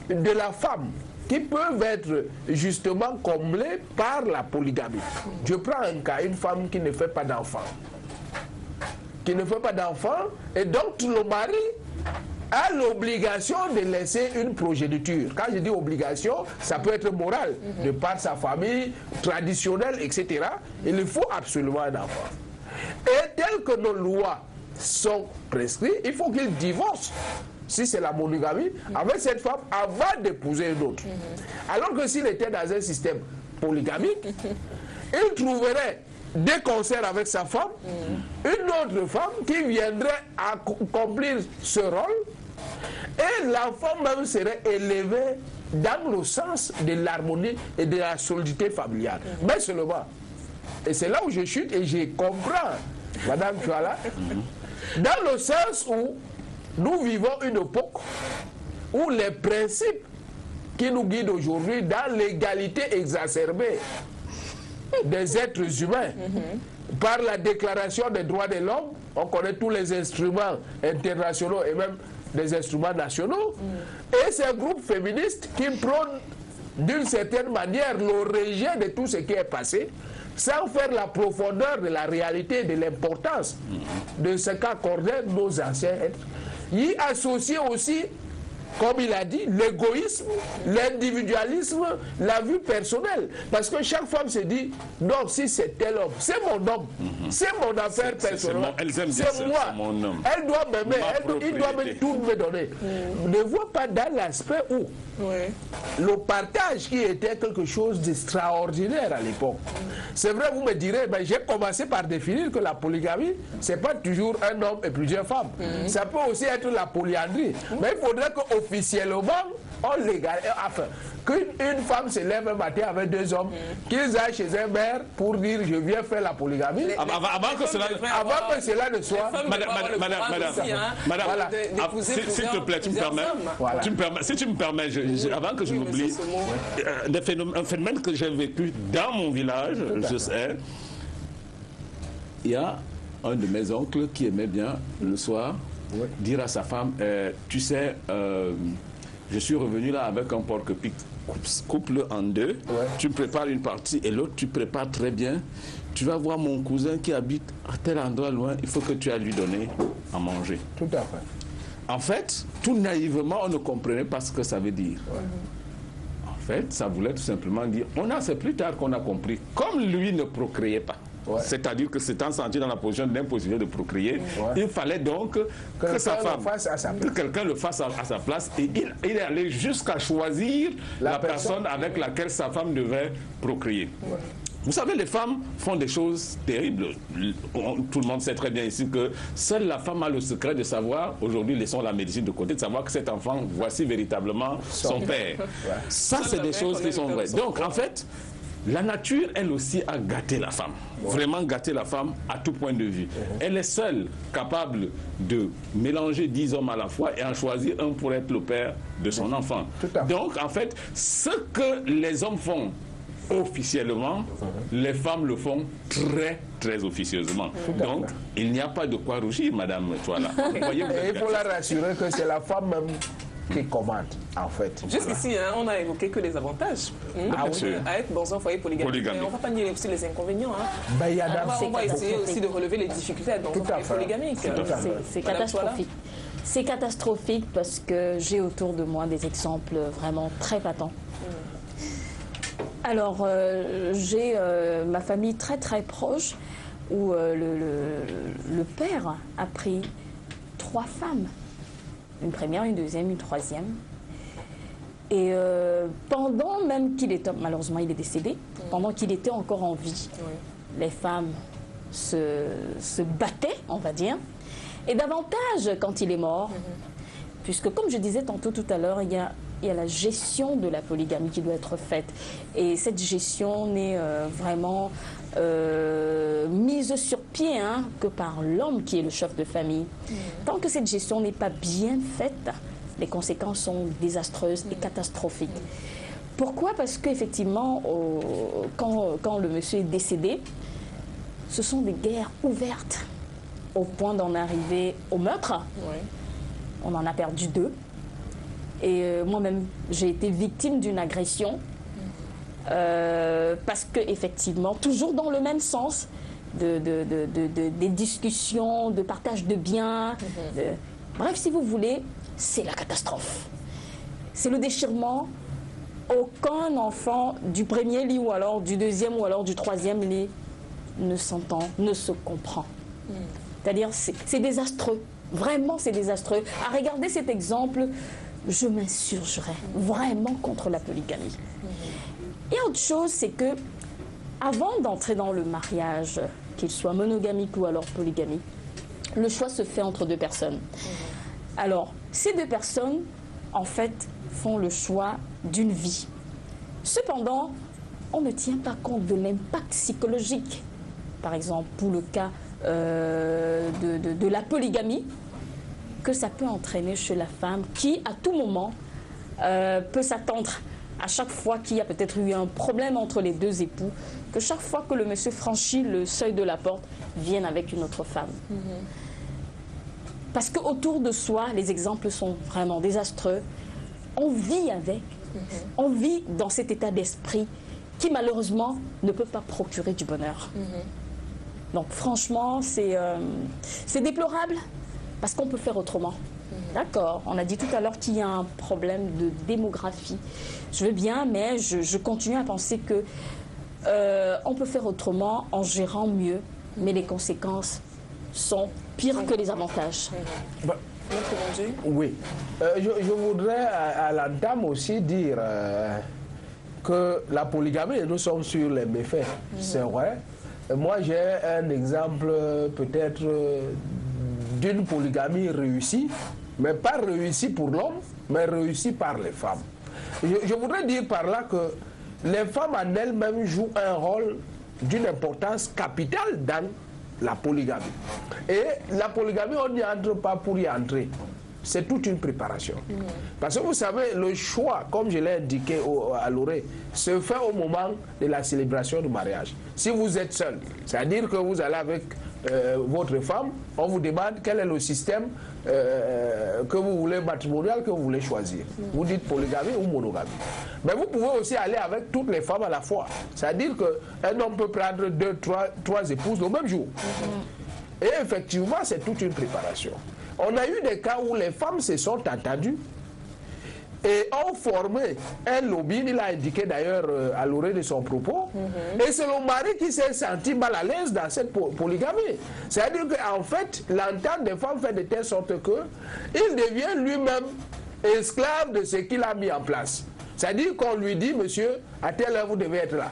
de la femme qui peuvent être justement comblés par la polygamie. Je prends un cas, une femme qui ne fait pas d'enfant. Qui ne fait pas d'enfant, et donc le mari a l'obligation de laisser une progéniture. Quand je dis obligation, ça peut être moral, de par sa famille, traditionnelle, etc. Il faut absolument un enfant. Et tel que nos lois sont prescrites, il faut qu'il divorce, si c'est la monogamie, avec cette femme avant d'épouser une autre. Alors que s'il était dans un système polygamique, il trouverait des concerts avec sa femme, une autre femme qui viendrait accomplir ce rôle, et l'enfant même serait élevé dans le sens de l'harmonie et de la solidité familiale. Mais seulement, et c'est là où je chute et je comprends, Madame Chouala, dans le sens où nous vivons une époque où les principes qui nous guident aujourd'hui dans l'égalité exacerbée des êtres humains, par la déclaration des droits de l'homme, on connaît tous les instruments internationaux et même des instruments nationaux. Et ces groupes féministes qui prônent d'une certaine manière le rejet de tout ce qui est passé, sans faire la profondeur de la réalité, de l'importance de ce qu'accordaient nos ancêtres, y associer aussi, comme il a dit, l'égoïsme, l'individualisme, la vue personnelle. Parce que chaque femme se dit, non, si c'est tel homme, c'est mon homme, c'est mon affaire personnelle, c'est moi. Elle doit m'aimer, il doit tout me donner. Ne vois pas dans l'aspect où le partage qui était quelque chose d'extraordinaire à l'époque. C'est vrai, vous me direz, ben, j'ai commencé par définir que la polygamie, c'est pas toujours un homme et plusieurs femmes. Ça peut aussi être la polyandrie. Mais il faudrait qu'officiellement, on légalise, enfin, qu'une femme se lève un matin avec deux hommes, qu'ils aillent chez un maire pour dire je viens faire la polygamie. Avant que cela ne soit. Madame, s'il te plaît, tu me permets, si tu me permets, avant que je n'oublie, un phénomène que j'ai vécu dans mon village, je sais, il y a un de mes oncles qui aimait bien le soir dire à sa femme, tu sais, je suis revenu là avec un porc-épic, coupe-le en deux, tu me prépares une partie et l'autre tu prépares très bien. Tu vas voir mon cousin qui habite à tel endroit loin, il faut que tu ailles lui donner à manger. Tout à fait. En fait, tout naïvement, on ne comprenait pas ce que ça veut dire. En fait, ça voulait tout simplement dire, c'est plus tard qu'on a compris, comme lui ne procréait pas. C'est-à-dire que s'étant senti dans la position d'impossibilité de procréer, il fallait donc que sa femme, que quelqu'un le fasse à sa place. Et il est allé jusqu'à choisir la personne avec laquelle sa femme devait procréer. Vous savez, les femmes font des choses terribles. Tout le monde sait très bien ici que seule la femme a le secret de savoir, aujourd'hui laissons la médecine de côté, de savoir que cet enfant, voici véritablement son père. Ça, c'est des choses qui sont vraies. Donc, en fait, la nature, elle aussi, a gâté la femme. Vraiment gâté la femme à tout point de vue. Elle est seule capable de mélanger 10 hommes à la fois et en choisir un pour être le père de son enfant. Donc, en fait, ce que les hommes font officiellement, les femmes le font très, très officieusement. Donc, il n'y a pas de quoi rougir, Madame Chouala. Et il faut la rassurer que c'est la femme même qui commande, en fait. Jusqu'ici, on n'a évoqué que les avantages à être dans un foyer polygamique. Mais on ne va pas nier aussi les inconvénients. On va essayer aussi de relever les difficultés dans un foyer polygamique. C'est catastrophique. C'est catastrophique parce que j'ai autour de moi des exemples vraiment très patents. Alors, j'ai ma famille très très proche où le père a pris 3 femmes. Une première, une deuxième, une troisième. Et pendant même qu'il était, malheureusement il est décédé, pendant qu'il était encore en vie, les femmes se battaient, on va dire, et davantage quand il est mort, puisque comme je disais tantôt tout à l'heure, il y a la gestion de la polygamie qui doit être faite. Et cette gestion n'est vraiment mise sur pied que par l'homme qui est le chef de famille. Tant que cette gestion n'est pas bien faite, les conséquences sont désastreuses et catastrophiques. Pourquoi? Parce qu'effectivement, quand le monsieur est décédé, ce sont des guerres ouvertes au point d'en arriver au meurtre. On en a perdu 2. Et moi-même, j'ai été victime d'une agression parce que effectivement, toujours dans le même sens, des discussions, de partage de biens. Bref, si vous voulez, c'est la catastrophe. C'est le déchirement. Aucun enfant du premier lit ou alors du deuxième ou alors du troisième lit ne s'entend, ne se comprend. C'est-à-dire, c'est désastreux. Vraiment, c'est désastreux. À regarder cet exemple, je m'insurgerais vraiment contre la polygamie. Et autre chose, c'est que avant d'entrer dans le mariage, qu'il soit monogamique ou alors polygamique, le choix se fait entre 2 personnes. Alors, ces 2 personnes, en fait, font le choix d'une vie. Cependant, on ne tient pas compte de l'impact psychologique. Par exemple, pour le cas de la polygamie, que ça peut entraîner chez la femme qui, à tout moment, peut s'attendre à chaque fois qu'il y a peut-être eu un problème entre les 2 époux, que chaque fois que le monsieur franchit le seuil de la porte, vienne avec une autre femme. Parce qu'autour de soi, les exemples sont vraiment désastreux. On vit avec, on vit dans cet état d'esprit qui malheureusement ne peut pas procurer du bonheur. Donc franchement, c'est déplorable parce qu'on peut faire autrement. D'accord, on a dit tout à l'heure qu'il y a un problème de démographie. Je veux bien, mais je continue à penser que on peut faire autrement en gérant mieux, mais les conséquences sont pires que les avantages. Oui, je voudrais à l'entame aussi dire que la polygamie, nous sommes sur les méfaits, c'est vrai. Moi, j'ai un exemple peut-être d'une polygamie réussie, mais pas réussie pour l'homme, mais réussie par les femmes. Je voudrais dire par là que les femmes en elles-mêmes jouent un rôle d'une importance capitale dans la polygamie. Et la polygamie, on n'y entre pas pour y entrer. C'est toute une préparation. Parce que vous savez, le choix, comme je l'ai indiqué à l'oreille, se fait au moment de la célébration du mariage. Si vous êtes seul, c'est-à-dire que vous allez avec votre femme, on vous demande quel est le système que vous voulez matrimonial, que vous voulez choisir. Vous dites polygamie ou monogamie. Mais vous pouvez aussi aller avec toutes les femmes à la fois. C'est-à-dire qu'un homme peut prendre trois épouses le même jour. Et effectivement, c'est toute une préparation. On a eu des cas où les femmes se sont entendues et ont formé un lobby, il a indiqué d'ailleurs à l'oreille de son propos, et c'est le mari qui s'est senti mal à l'aise dans cette polygamie. C'est-à-dire qu'en fait, l'entente des femmes fait de telle sorte qu'il devient lui-même esclave de ce qu'il a mis en place. C'est-à-dire qu'on lui dit, monsieur, à telle heure vous devez être là.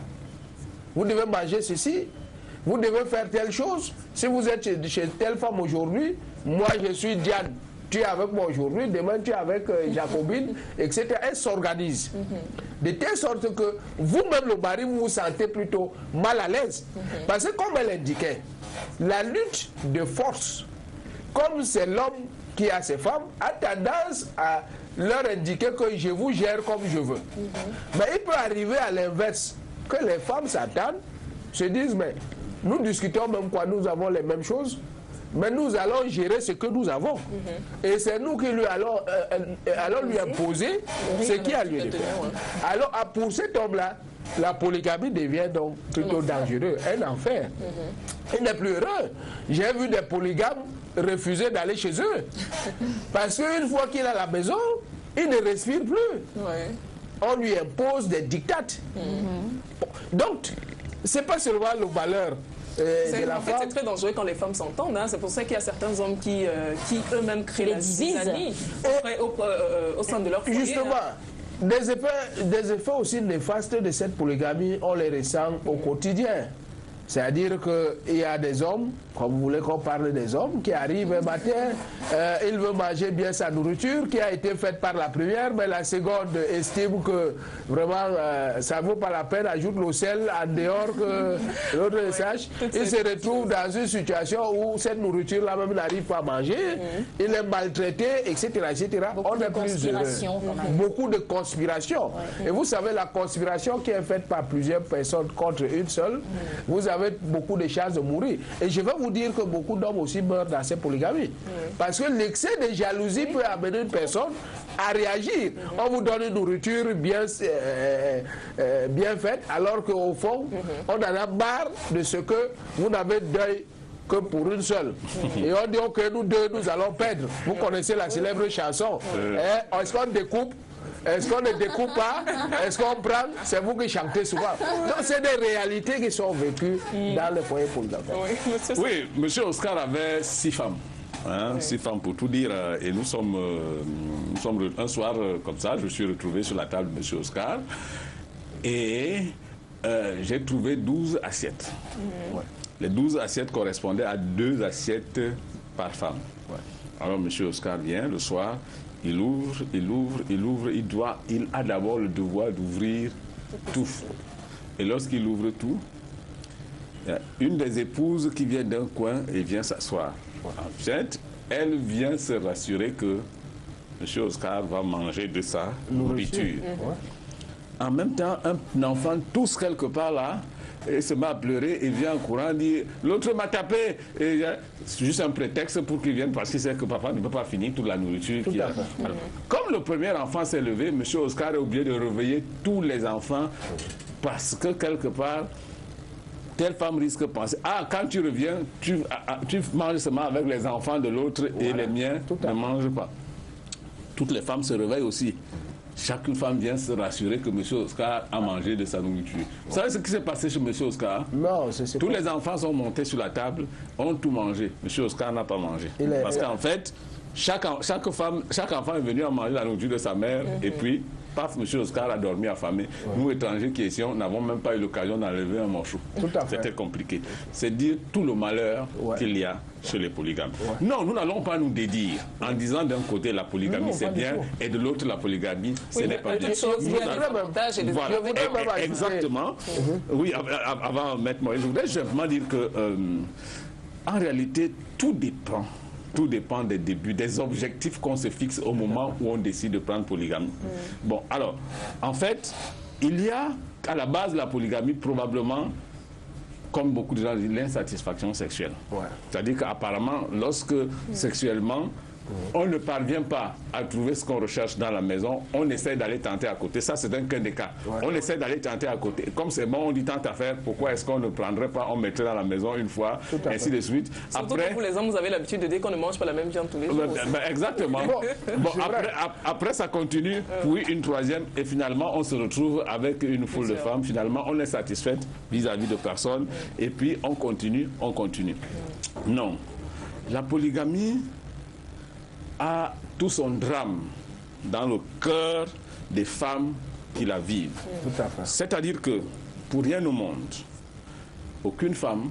Vous devez manger ceci, vous devez faire telle chose. Si vous êtes chez telle femme aujourd'hui, moi je suis Diane, tu es avec moi aujourd'hui, demain tu es avec Jacobine, etc. Elle s'organise. De telle sorte que vous-même, le mari, vous vous sentez plutôt mal à l'aise. Parce que comme elle indiquait, la lutte de force, comme c'est l'homme qui a ses femmes, a tendance à leur indiquer que je vous gère comme je veux. Mais il peut arriver à l'inverse, que les femmes s'attendent, se disent, mais nous discutons même quoi, nous avons les mêmes choses, mais nous allons gérer ce que nous avons. Et c'est nous qui lui allons lui imposer ce qui a lieu de faire. Alors, pour cet homme-là, la polygamie devient donc plutôt dangereux, un enfer. Il n'est plus heureux. J'ai vu des polygames refuser d'aller chez eux. Parce qu'une fois qu'il est à la maison, il ne respire plus. On lui impose des dictates. Donc, ce n'est pas seulement le malheur de la femme. C'est très dangereux quand les femmes s'entendent. C'est pour ça qu'il y a certains hommes qui eux-mêmes créent la zizanie au sein de leur foyer. Justement, des effets aussi néfastes de cette polygamie, on les ressent au quotidien. C'est-à-dire qu'il y a des hommes, comme vous voulez qu'on parle des hommes, qui arrivent un matin, il veut manger bien sa nourriture, qui a été faite par la première, mais la seconde estime que vraiment ça ne vaut pas la peine, ajoute le sel en dehors que l'autre le sache. Il se retrouve dans une situation où cette nourriture-là même n'arrive pas à manger, il est maltraité, etc. etc. Beaucoup de conspiration. Beaucoup de conspiration. Et vous savez, la conspiration qui est faite par plusieurs personnes contre une seule, vous avez beaucoup de chances de mourir. Et je vais vous dire que beaucoup d'hommes aussi meurent dans ces polygamies. Parce que l'excès de jalousie peut amener une personne à réagir. On vous donne une nourriture bien faite, alors qu'au fond, on en a marre de ce que vous n'avez d'œil que pour une seule. Et on dit que nous deux, nous allons perdre. Vous connaissez la célèbre chanson. Est-ce qu'on découpe? Est-ce qu'on ne découpe pas? Est-ce qu'on prend? C'est vous qui chantez souvent. Donc c'est des réalités qui sont vécues dans le foyer polygamique. Oui, M. Oscar avait 6 femmes. 6 femmes pour tout dire. Et nous sommes un soir comme ça, je suis retrouvé sur la table de M. Oscar. Et j'ai trouvé 12 assiettes. Les 12 assiettes correspondaient à 2 assiettes par femme. Alors M. Oscar vient le soir. Il ouvre, il a d'abord le devoir d'ouvrir tout. Et lorsqu'il ouvre tout, il y a une des épouses qui vient d'un coin et vient s'asseoir. En fait, elle vient se rassurer que M. Oscar va manger de sa nourriture. En même temps, un enfant tousse quelque part là, et se met à pleurer et vient en courant dire l'autre m'a tapé. C'est juste un prétexte pour qu'il vienne parce qu'il sait que papa ne peut pas finir toute la nourriture qu'il a. Alors, comme le premier enfant s'est levé, M. Oscar a oublié de réveiller tous les enfants parce que quelque part, telle femme risque de penser, ah, quand tu reviens, tu manges seulement avec les enfants de l'autre et les miens ne mangent pas. Toutes les femmes se réveillent aussi. Chaque femme vient se rassurer que M. Oscar a mangé de sa nourriture. Vous savez ce qui s'est passé chez M. Oscar? Non, tous les enfants sont montés sur la table, ont tout mangé. M. Oscar n'a pas mangé. Parce qu'en fait, chaque enfant est venu à manger la nourriture de sa mère et puis, paf, M. Oscar a dormi affamé. Nous, étrangers qui étions, n'avons même pas eu l'occasion d'enlever un morceau. C'était compliqué. C'est dire tout le malheur qu'il y a chez les polygames. Non, nous n'allons pas nous dédire en disant d'un côté la polygamie c'est bien et de l'autre la polygamie ce n'est pas bien. Exactement. Oui, avant Maître Moïse, je voudrais simplement dire que en réalité, tout dépend. Tout dépend des débuts, des objectifs qu'on se fixe au moment où on décide de prendre polygamie. Bon, alors, en fait, il y a à la base de la polygamie probablement, comme beaucoup de gens disent, l'insatisfaction sexuelle. C'est-à-dire qu'apparemment, lorsque sexuellement, on ne parvient pas à trouver ce qu'on recherche dans la maison, on essaie d'aller tenter à côté. Ça, c'est un des cas. On essaie d'aller tenter à côté. Comme c'est bon, on dit tant à faire, pourquoi est-ce qu'on ne prendrait pas, on mettrait dans la maison une fois, ainsi de suite. Surtout que pour les hommes, vous avez l'habitude de dire qu'on ne mange pas la même viande tous les jours. Exactement. Bon, après, ça continue, puis une troisième, et finalement, on se retrouve avec une foule de femmes. Finalement, on est satisfaite vis-à-vis de personnes, et puis on continue, on continue. Non. La polygamie a tout son drame dans le cœur des femmes qui la vivent. C'est-à-dire que, pour rien au monde, aucune femme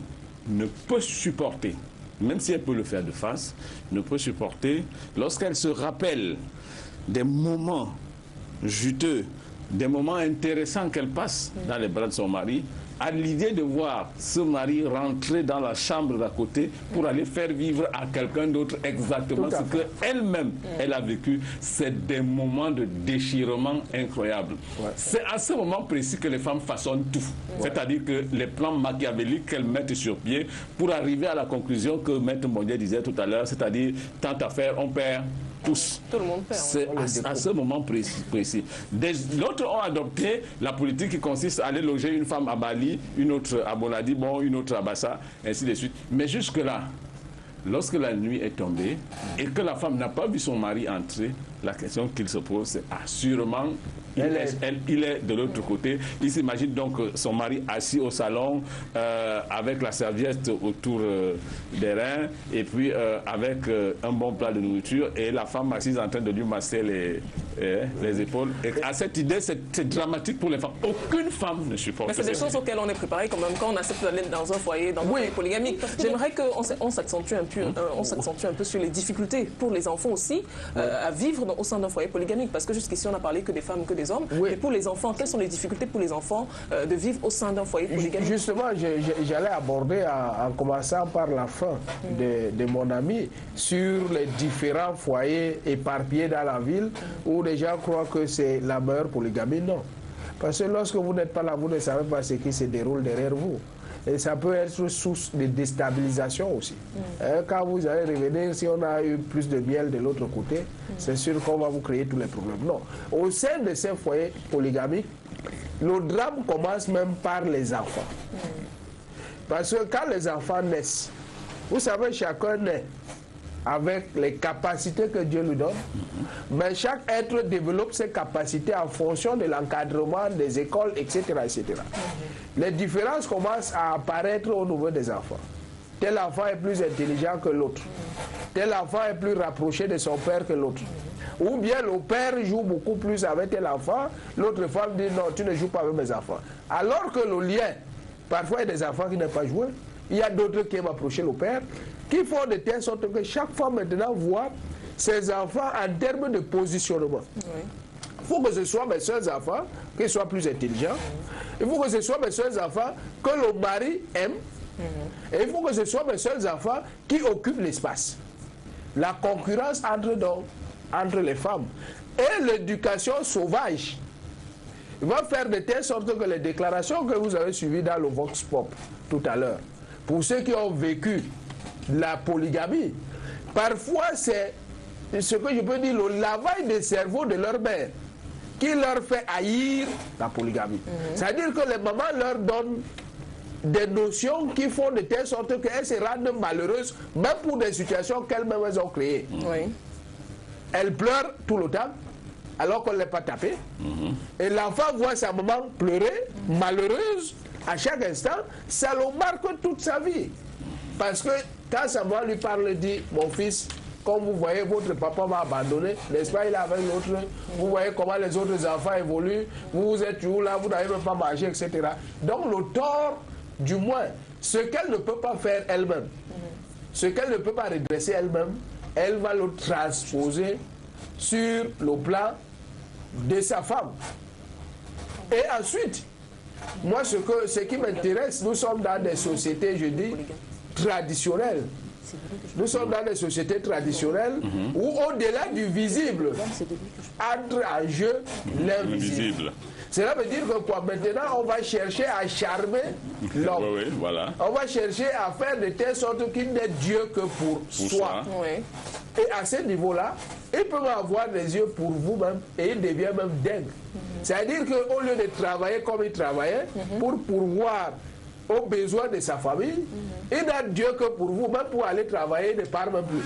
ne peut supporter, même si elle peut le faire de face, ne peut supporter, lorsqu'elle se rappelle des moments juteux, des moments intéressants qu'elle passe dans les bras de son mari, à l'idée de voir ce mari rentrer dans la chambre d'à côté pour aller faire vivre à quelqu'un d'autre exactement ce qu'elle-même elle a vécu. C'est des moments de déchirement incroyables. C'est à ce moment précis que les femmes façonnent tout. C'est-à-dire que les plans machiavéliques qu'elles mettent sur pied pour arriver à la conclusion que Maître Mondier disait tout à l'heure, c'est-à-dire tant à faire, on perd tous. Tout le monde perd. C'est à ce moment précis. D'autres ont adopté la politique qui consiste à aller loger une femme à Bali, une autre à Boladi, bon, une autre à Bassa, ainsi de suite. Mais jusque-là, lorsque la nuit est tombée et que la femme n'a pas vu son mari entrer, la question qu'il se pose, c'est sûrement il est de l'autre côté. Il s'imagine donc son mari assis au salon avec la serviette autour des reins et puis avec un bon plat de nourriture et la femme assise en train de lui masser les épaules. Et à cette idée, c'est dramatique pour les femmes. Aucune femme ne supporte ça. Mais c'est des choses auxquelles on est préparé quand même quand on accepte d'aller dans un foyer, dans un foyer polygamique. J'aimerais qu'on s'accentue un peu sur les difficultés pour les enfants aussi à vivre au sein d'un foyer polygamique. Parce que jusqu'ici, on n'a parlé que des femmes, que des hommes. Et pour les enfants, quelles sont les difficultés pour les enfants de vivre au sein d'un foyer polygamique? Justement, j'allais aborder en commençant par la fin de mon ami sur les différents foyers éparpillés dans la ville où les gens croient que c'est la meilleure polygamie. Non. Parce que lorsque vous n'êtes pas là, vous ne savez pas ce qui se déroule derrière vous. Et ça peut être source de déstabilisation aussi. Quand vous allez revenir, si on a eu plus de miel de l'autre côté, c'est sûr qu'on va vous créer tous les problèmes. Non. Au sein de ces foyers polygamiques, le drame commence même par les enfants. Parce que quand les enfants naissent, vous savez, chacun naît avec les capacités que Dieu lui donne, mais chaque être développe ses capacités en fonction de l'encadrement des écoles, etc., etc. Les différences commencent à apparaître au niveau des enfants. Tel enfant est plus intelligent que l'autre. Tel enfant est plus rapproché de son père que l'autre. Ou bien le père joue beaucoup plus avec tel enfant, l'autre femme dit non, tu ne joues pas avec mes enfants. Alors que le lien, parfois il y a des enfants qui n'aiment pas jouer, il y a d'autres qui aiment approcher le père, qui font de telle sorte que chaque femme maintenant voit ses enfants en termes de positionnement. Il faut que ce soit mes seuls enfants qui soient plus intelligents. Il faut que ce soit mes seuls enfants que le mari aime. Et il faut que ce soit mes seuls enfants qui occupent l'espace. La concurrence entre les femmes et l'éducation sauvage. Il va faire de telle sorte que les déclarations que vous avez suivies dans le Vox Pop tout à l'heure, pour ceux qui ont vécu la polygamie, parfois c'est ce que je peux dire, le lavage des cerveaux de leur mère qui leur fait haïr la polygamie. C'est-à-dire que les mamans leur donnent des notions qui font de telle sorte qu'elles se rendent malheureuses, même pour des situations qu'elles-mêmes ont créées. Oui. Elles pleurent tout le temps, alors qu'on ne l'a pas tapé. Et l'enfant voit sa maman pleurer, malheureuse, à chaque instant, ça le marque toute sa vie. Parce que quand sa maman lui parle, elle dit, mon fils, comme vous voyez, votre papa m'a abandonné, n'est-ce pas, il est avec l'autre, vous voyez comment les autres enfants évoluent, vous êtes toujours là, vous n'avez même pas mangé, etc. Donc le tort, du moins, ce qu'elle ne peut pas faire elle-même, ce qu'elle ne peut pas redresser elle-même, elle va le transposer sur le plan de sa femme. Et ensuite, moi, ce qui m'intéresse, nous sommes dans des sociétés, je dis, traditionnelles. Nous sommes dans des sociétés traditionnelles où, au-delà du visible, entre en jeu l'invisible. Cela veut dire que quoi, maintenant, on va chercher à charmer l'homme. Oui, voilà. On va chercher à faire de telle sorte qu'il n'est Dieu que pour soi. Et à ce niveau-là, il peut avoir des yeux pour vous-même et il devient même dingue. C'est-à-dire qu'au lieu de travailler comme il travaillait, pour pourvoir aux besoins de sa famille, il n'a Dieu que pour vous, même pour aller travailler, il ne part même plus.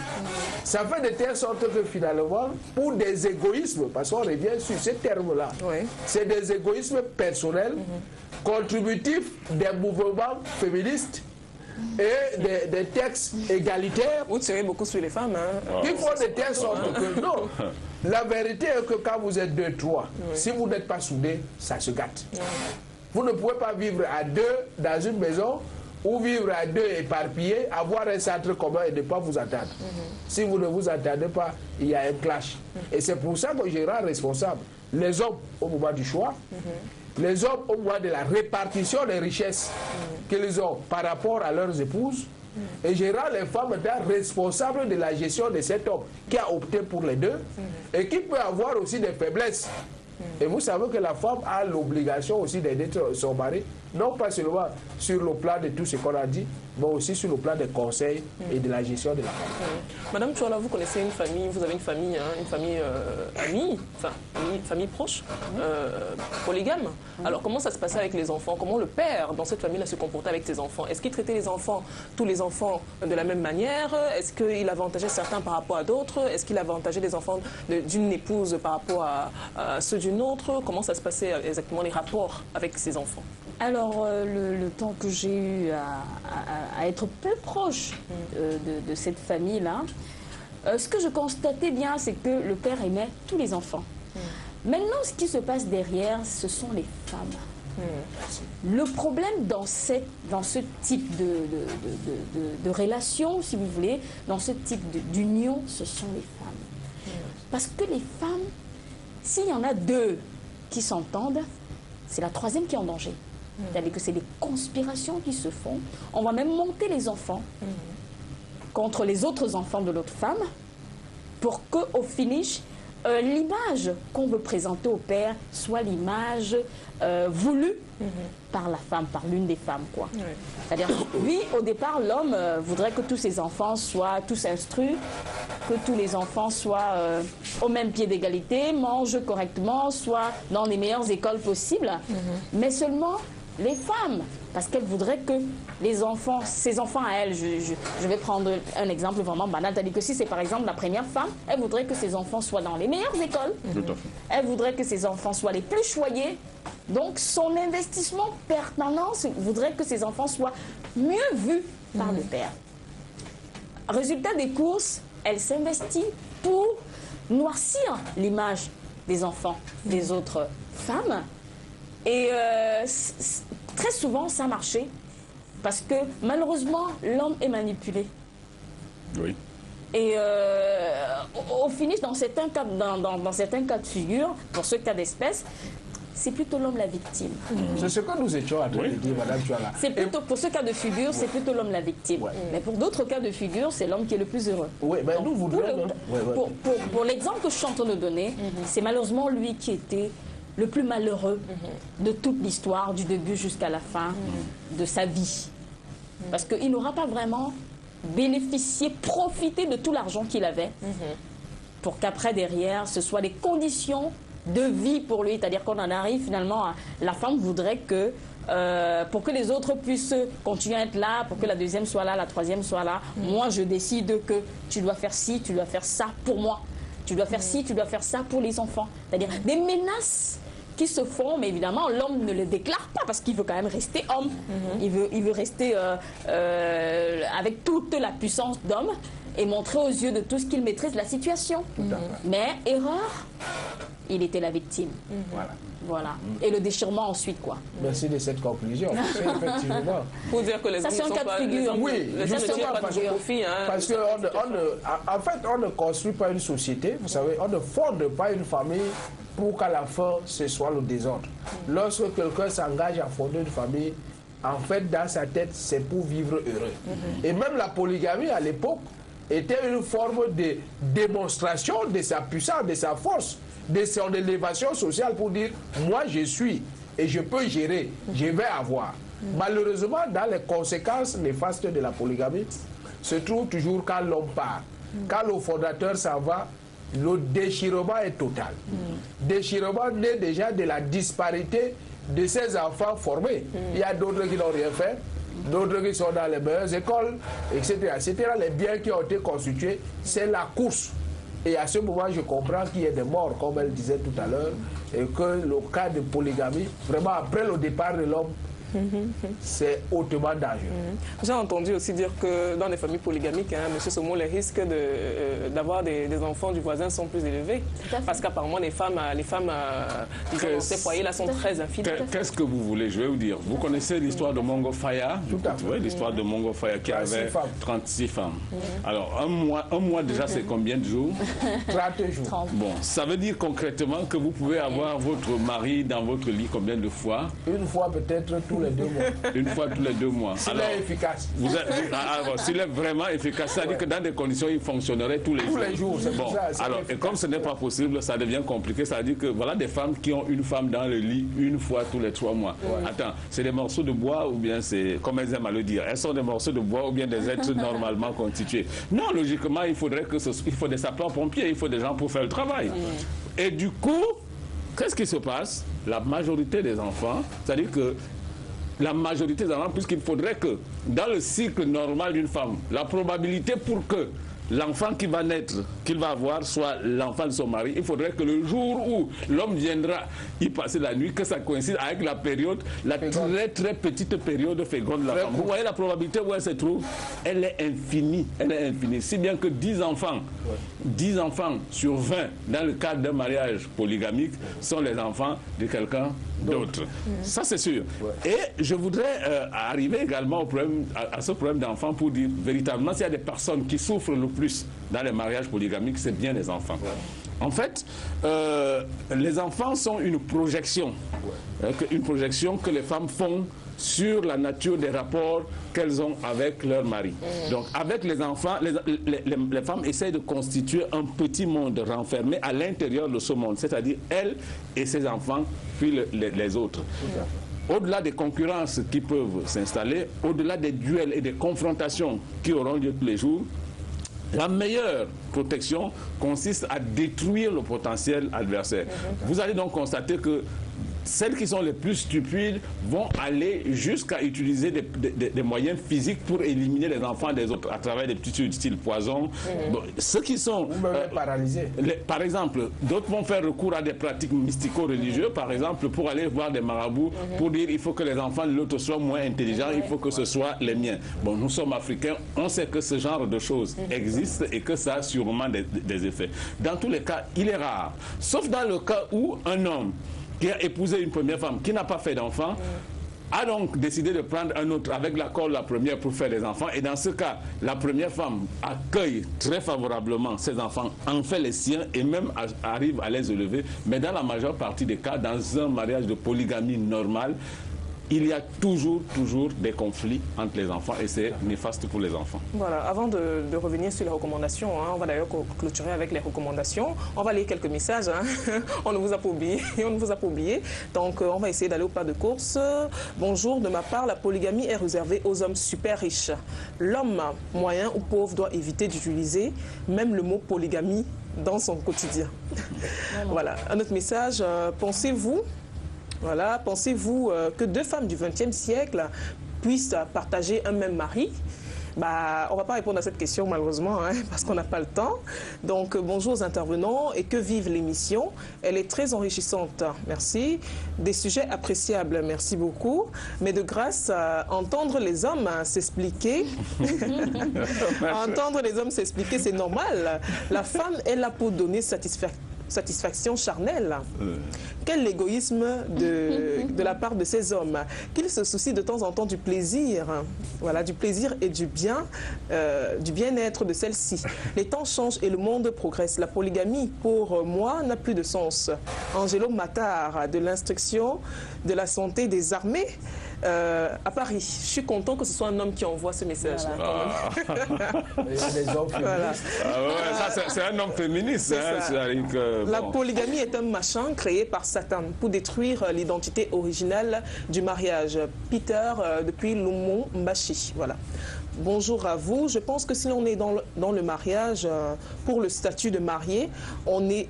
Ça fait de telle sorte que finalement, pour des égoïsmes, parce qu'on revient sur ces termes-là, c'est des égoïsmes personnels, contributifs des mouvements féministes et des textes égalitaires. Vous tirez beaucoup sur les femmes. Hein. Qui font de telle sorte que non. La vérité est que quand vous êtes deux, trois, si vous n'êtes pas soudés, ça se gâte. Vous ne pouvez pas vivre à deux dans une maison ou vivre à deux éparpillés, avoir un centre commun et ne pas vous entendre. Si vous ne vous entendez pas, il y a un clash. Et c'est pour ça que je rends responsable les hommes au moment du choix, les hommes au moment de la répartition des richesses qu'ils ont par rapport à leurs épouses, et je rends les femmes responsables de la gestion de cet homme qui a opté pour les deux et qui peut avoir aussi des faiblesses. Et vous savez que la femme a l'obligation aussi d'aider son mari, non pas seulement sur le plan de tout ce qu'on a dit, mais aussi sur le plan des conseils et de la gestion de la famille. Madame Tchouala, vous connaissez une famille, vous avez une famille amie, enfin, famille proche, polygame. Alors comment ça se passait avec les enfants? Comment le père dans cette famille-là se comportait avec ses enfants? Est-ce qu'il traitait les enfants, tous les enfants, de la même manière? Est-ce qu'il avantageait certains par rapport à d'autres? Est-ce qu'il avantageait les enfants d'une épouse par rapport à ceux d'une autre? Comment ça se passait exactement, les rapports avec ses enfants? Alors, le temps que j'ai eu à être plus proche de cette famille-là, ce que je constatais bien, c'est que le père aimait tous les enfants. Maintenant, ce qui se passe derrière, ce sont les femmes. Le problème dans ce type de relation, si vous voulez, dans ce type d'union, ce sont les femmes. Parce que les femmes, s'il y en a deux qui s'entendent, c'est la troisième qui est en danger. C'est-à-dire que c'est des conspirations qui se font. On va même monter les enfants contre les autres enfants de l'autre femme pour qu'au finish, l'image qu'on veut présenter au père soit l'image voulue par la femme, par l'une des femmes, quoi. C'est-à-dire, oui, au départ, l'homme voudrait que tous ses enfants soient tous instruits, que tous les enfants soient au même pied d'égalité, mangent correctement, soient dans les meilleures écoles possibles, mais seulement les femmes, parce qu'elles voudraient que les enfants, ses enfants à elles, je vais prendre un exemple vraiment banal, c'est-à-dire que si c'est par exemple la première femme, elle voudrait que ses enfants soient dans les meilleures écoles, elle voudrait que ses enfants soient les plus choyés, donc son investissement permanent voudrait que ses enfants soient mieux vus par le père. Résultat des courses, elle s'investit pour noircir l'image des enfants des autres femmes. Et très souvent, ça a marché parce que malheureusement, l'homme est manipulé. Oui. Et au finish, dans certains cas de figure, pour ce cas d'espèce, c'est plutôt l'homme la victime. C'est ce que nous étions en train de dire, Madame Tchouala. C'est plutôt, pour ce cas de figure, c'est plutôt l'homme la victime. Mais pour d'autres cas de figure, c'est l'homme qui est le plus heureux. Oui, mais nous voudrions... Pour l'exemple que je suis en train de donner, c'est malheureusement lui qui était le plus malheureux de toute l'histoire, du début jusqu'à la fin de sa vie. Parce qu'il n'aura pas vraiment bénéficié, profité de tout l'argent qu'il avait pour qu'après, derrière, ce soit des conditions de vie pour lui. C'est-à-dire qu'on en arrive finalement à... La femme voudrait que, pour que les autres puissent continuer à être là, pour que la deuxième soit là, la troisième soit là, moi je décide que tu dois faire ci, tu dois faire ça pour moi. Tu dois faire ci, tu dois faire ça pour les enfants. C'est-à-dire des menaces qui se font, mais évidemment, l'homme ne le déclare pas parce qu'il veut quand même rester homme. Il veut rester avec toute la puissance d'homme et montrer aux yeux de tous qu'il maîtrise la situation. Mais erreur, il était la victime. Voilà. Et le déchirement ensuite, quoi. Merci de cette conclusion. Effectivement. Pour dire que les hommes ne sont pas... Oui, justement, parce que en fait, on ne construit pas une société, vous savez, on ne fonde pas une famille pour qu'à la fin, ce soit le désordre. Lorsque quelqu'un s'engage à fonder une famille, en fait, dans sa tête, c'est pour vivre heureux. Et même la polygamie, à l'époque, était une forme de démonstration de sa puissance, de sa force, de son élévation sociale pour dire « moi je suis et je peux gérer, je vais avoir ». Malheureusement, dans les conséquences néfastes de la polygamie, se trouve toujours quand l'homme part. Quand le fondateur s'en va, le déchirement est total. Déchirement naît déjà de la disparité de ces enfants formés. Il y a d'autres qui n'ont rien fait, d'autres qui sont dans les meilleures écoles, etc. C'était les biens qui ont été constitués, c'est la course. Et à ce moment, je comprends qu'il y ait des morts, comme elle disait tout à l'heure, et que le cas de polygamie, vraiment après le départ de l'homme, c'est hautement dangereux. J'ai entendu aussi dire que dans les familles polygamiques, M. Somo, les risques d'avoir des enfants du voisin sont plus élevés. Parce qu'apparemment, les femmes disons, dans ces foyers-là sont très infidèles. Qu'est-ce que vous voulez? Je vais vous dire. Vous connaissez l'histoire de Mongo Faya? Tout à fait. L'histoire de Mongo Faya qui avait 36 femmes. Alors, un mois déjà, c'est combien de jours? 30 jours. Bon, ça veut dire concrètement que vous pouvez avoir votre mari dans votre lit combien de fois? Une fois peut-être tous les 2 mois. Une fois tous les 2 mois. S'il est efficace. S'il est vraiment efficace, ça veut dire que dans des conditions, il fonctionnerait tous les jours. Tous les jours, c'est bon. Ça. Alors, et comme ce n'est pas possible, ça devient compliqué. Ça veut dire que voilà des femmes qui ont une femme dans le lit une fois tous les 3 mois. Attends, c'est des morceaux de bois ou bien c'est, comme elles aiment à le dire, elles sont des morceaux de bois ou bien des êtres normalement constitués. Non, logiquement, il faut des sapeurs-pompiers, il faut des gens pour faire le travail. Et du coup, qu'est-ce qui se passe? La majorité des enfants, c'est-à-dire que la majorité des enfants, puisqu'il faudrait que dans le cycle normal d'une femme, la probabilité pour que l'enfant qui va naître, qu'il va avoir, soit l'enfant de son mari, il faudrait que le jour où l'homme viendra y passer la nuit, que ça coïncide avec la période, la très très petite période féconde de la femme. Vous voyez la probabilité où elle se trouve? Elle est infinie. Elle est infinie. Si bien que 10 enfants sur 20 dans le cadre d'un mariage polygamique sont les enfants de quelqu'un d'autre. Ça c'est sûr. Et je voudrais arriver également au problème, à ce problème d'enfants pour dire véritablement s'il y a des personnes qui souffrent le plus dans les mariages polygamiques, c'est bien les enfants. En fait, les enfants sont une projection que les femmes font sur la nature des rapports qu'elles ont avec leur mari. Donc, avec les enfants, les femmes essayent de constituer un petit monde renfermé à l'intérieur de ce monde, c'est-à-dire elles et ses enfants, puis les autres. Au-delà des concurrences qui peuvent s'installer, au-delà des duels et des confrontations qui auront lieu tous les jours, la meilleure protection consiste à détruire le potentiel adversaire. Vous allez donc constater que celles qui sont les plus stupides vont aller jusqu'à utiliser des moyens physiques pour éliminer les enfants des autres à travers des petits trucs style poison. Bon, ceux qui sont paralysés. Par exemple, d'autres vont faire recours à des pratiques mystico-religieuses, par exemple, pour aller voir des marabouts, pour dire il faut que les enfants de l'autre soient moins intelligents, il faut que ce soit les miens. Bon, nous sommes africains, on sait que ce genre de choses existe et que ça a sûrement des effets. Dans tous les cas, il est rare. Sauf dans le cas où un homme qui a épousé une première femme, qui n'a pas fait d'enfant, a donc décidé de prendre un autre avec l'accord de la première pour faire des enfants. Et dans ce cas, la première femme accueille très favorablement ses enfants, en fait les siens et même arrive à les élever. Mais dans la majeure partie des cas, dans un mariage de polygamie normale, il y a toujours des conflits entre les enfants et c'est néfaste pour les enfants. Voilà, avant de revenir sur les recommandations, hein, on va d'ailleurs clôturer avec les recommandations. On va lire quelques messages, hein. On ne vous a pas oublié, on ne vous a pas oublié. Donc on va essayer d'aller au pas de course. Bonjour, de ma part, la polygamie est réservée aux hommes super riches. L'homme moyen ou pauvre doit éviter d'utiliser même le mot polygamie dans son quotidien. Voilà, un autre message, pensez-vous que deux femmes du XXe siècle puissent partager un même mari? On ne va pas répondre à cette question malheureusement, hein, parce qu'on n'a pas le temps. Donc bonjour aux intervenants et que vive l'émission. Elle est très enrichissante, merci. Des sujets appréciables, merci beaucoup. Mais de grâce, entendre les hommes s'expliquer, entendre les hommes s'expliquer, c'est normal. La femme est là pour donner satisfaction charnelle. Quel égoïsme de la part de ces hommes, qu'ils se soucient de temps en temps du plaisir, voilà, du plaisir et du bien-être de celle-ci. Les temps changent et le monde progresse. La polygamie, pour moi, n'a plus de sens. Angelo Matar, de l'instruction de la santé des armées, à Paris. Je suis content que ce soit un homme qui envoie ce message. Voilà. Il y a des hommes féministes. Voilà. C'est un homme féministe. Hein, La polygamie est un machin créé par Satan pour détruire l'identité originale du mariage. Peter, depuis Lumumbashi. Voilà. Bonjour à vous. Je pense que si on est dans le mariage, pour le statut de marié, on est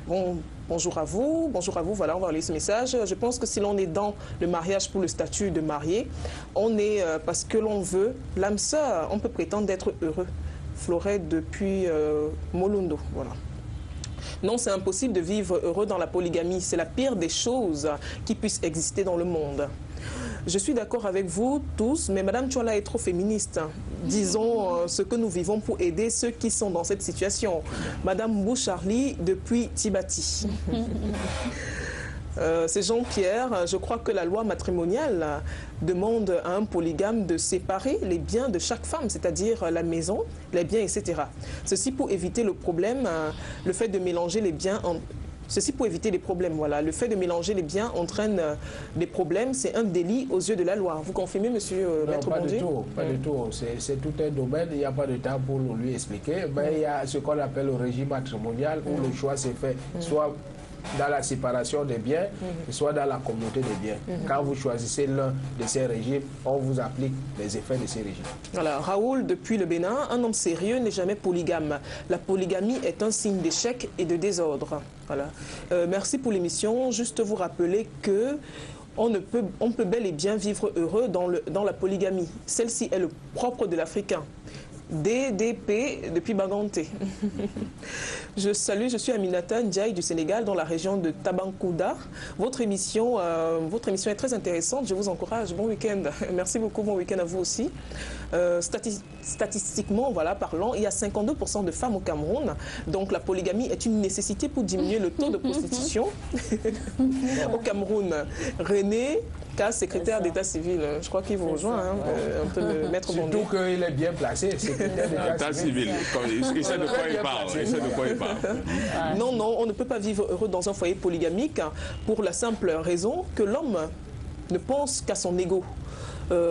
bon, bonjour à vous, voilà, on va lire ce message. Je pense que si l'on est dans le mariage pour le statut de marié, on est parce que l'on veut l'âme sœur, on peut prétendre d'être heureux. Florette depuis Molundo, voilà. Non, c'est impossible de vivre heureux dans la polygamie. C'est la pire des choses qui puissent exister dans le monde. Je suis d'accord avec vous tous, mais Madame Tchola est trop féministe. Disons ce que nous vivons pour aider ceux qui sont dans cette situation. Madame Boucharli depuis Tibati. C'est Jean-Pierre. Je crois que la loi matrimoniale demande à un polygame de séparer les biens de chaque femme, c'est-à-dire la maison, les biens, etc. Ceci pour éviter le problème, le fait de mélanger les biens Ceci pour éviter les problèmes. Voilà. Le fait de mélanger les biens entraîne des problèmes. C'est un délit aux yeux de la loi. Vous confirmez, monsieur Maître Bondier? Pas du tout. C'est tout un domaine. Il n'y a pas de temps pour lui expliquer. Mais il y a ce qu'on appelle le régime matrimonial où le choix s'est fait soit dans la séparation des biens, soit dans la communauté des biens. Quand vous choisissez l'un de ces régimes, on vous applique les effets de ces régimes. Voilà. Raoul, depuis le Bénin, un homme sérieux n'est jamais polygame. La polygamie est un signe d'échec et de désordre. Voilà. Merci pour l'émission. Juste vous rappeler que on peut bel et bien vivre heureux dans la polygamie. Celle-ci est le propre de l'Africain. DDP depuis Baganté. Je suis Aminata Ndiaye du Sénégal, dans la région de Tabankouda. Votre émission est très intéressante. Je vous encourage. Bon week-end. Merci beaucoup. Bon week-end à vous aussi. Statistiquement, voilà, parlant, il y a 52% de femmes au Cameroun. Donc la polygamie est une nécessité pour diminuer le taux de prostitution au Cameroun. René, secrétaire d'état civil, je crois qu'il vous rejoint, hein, un peu le maître Bondier. Surtout qu'il est bien placé, secrétaire d'état civil. Il sait de quoi il parle. Non, on ne peut pas vivre heureux dans un foyer polygamique pour la simple raison que l'homme ne pense qu'à son ego.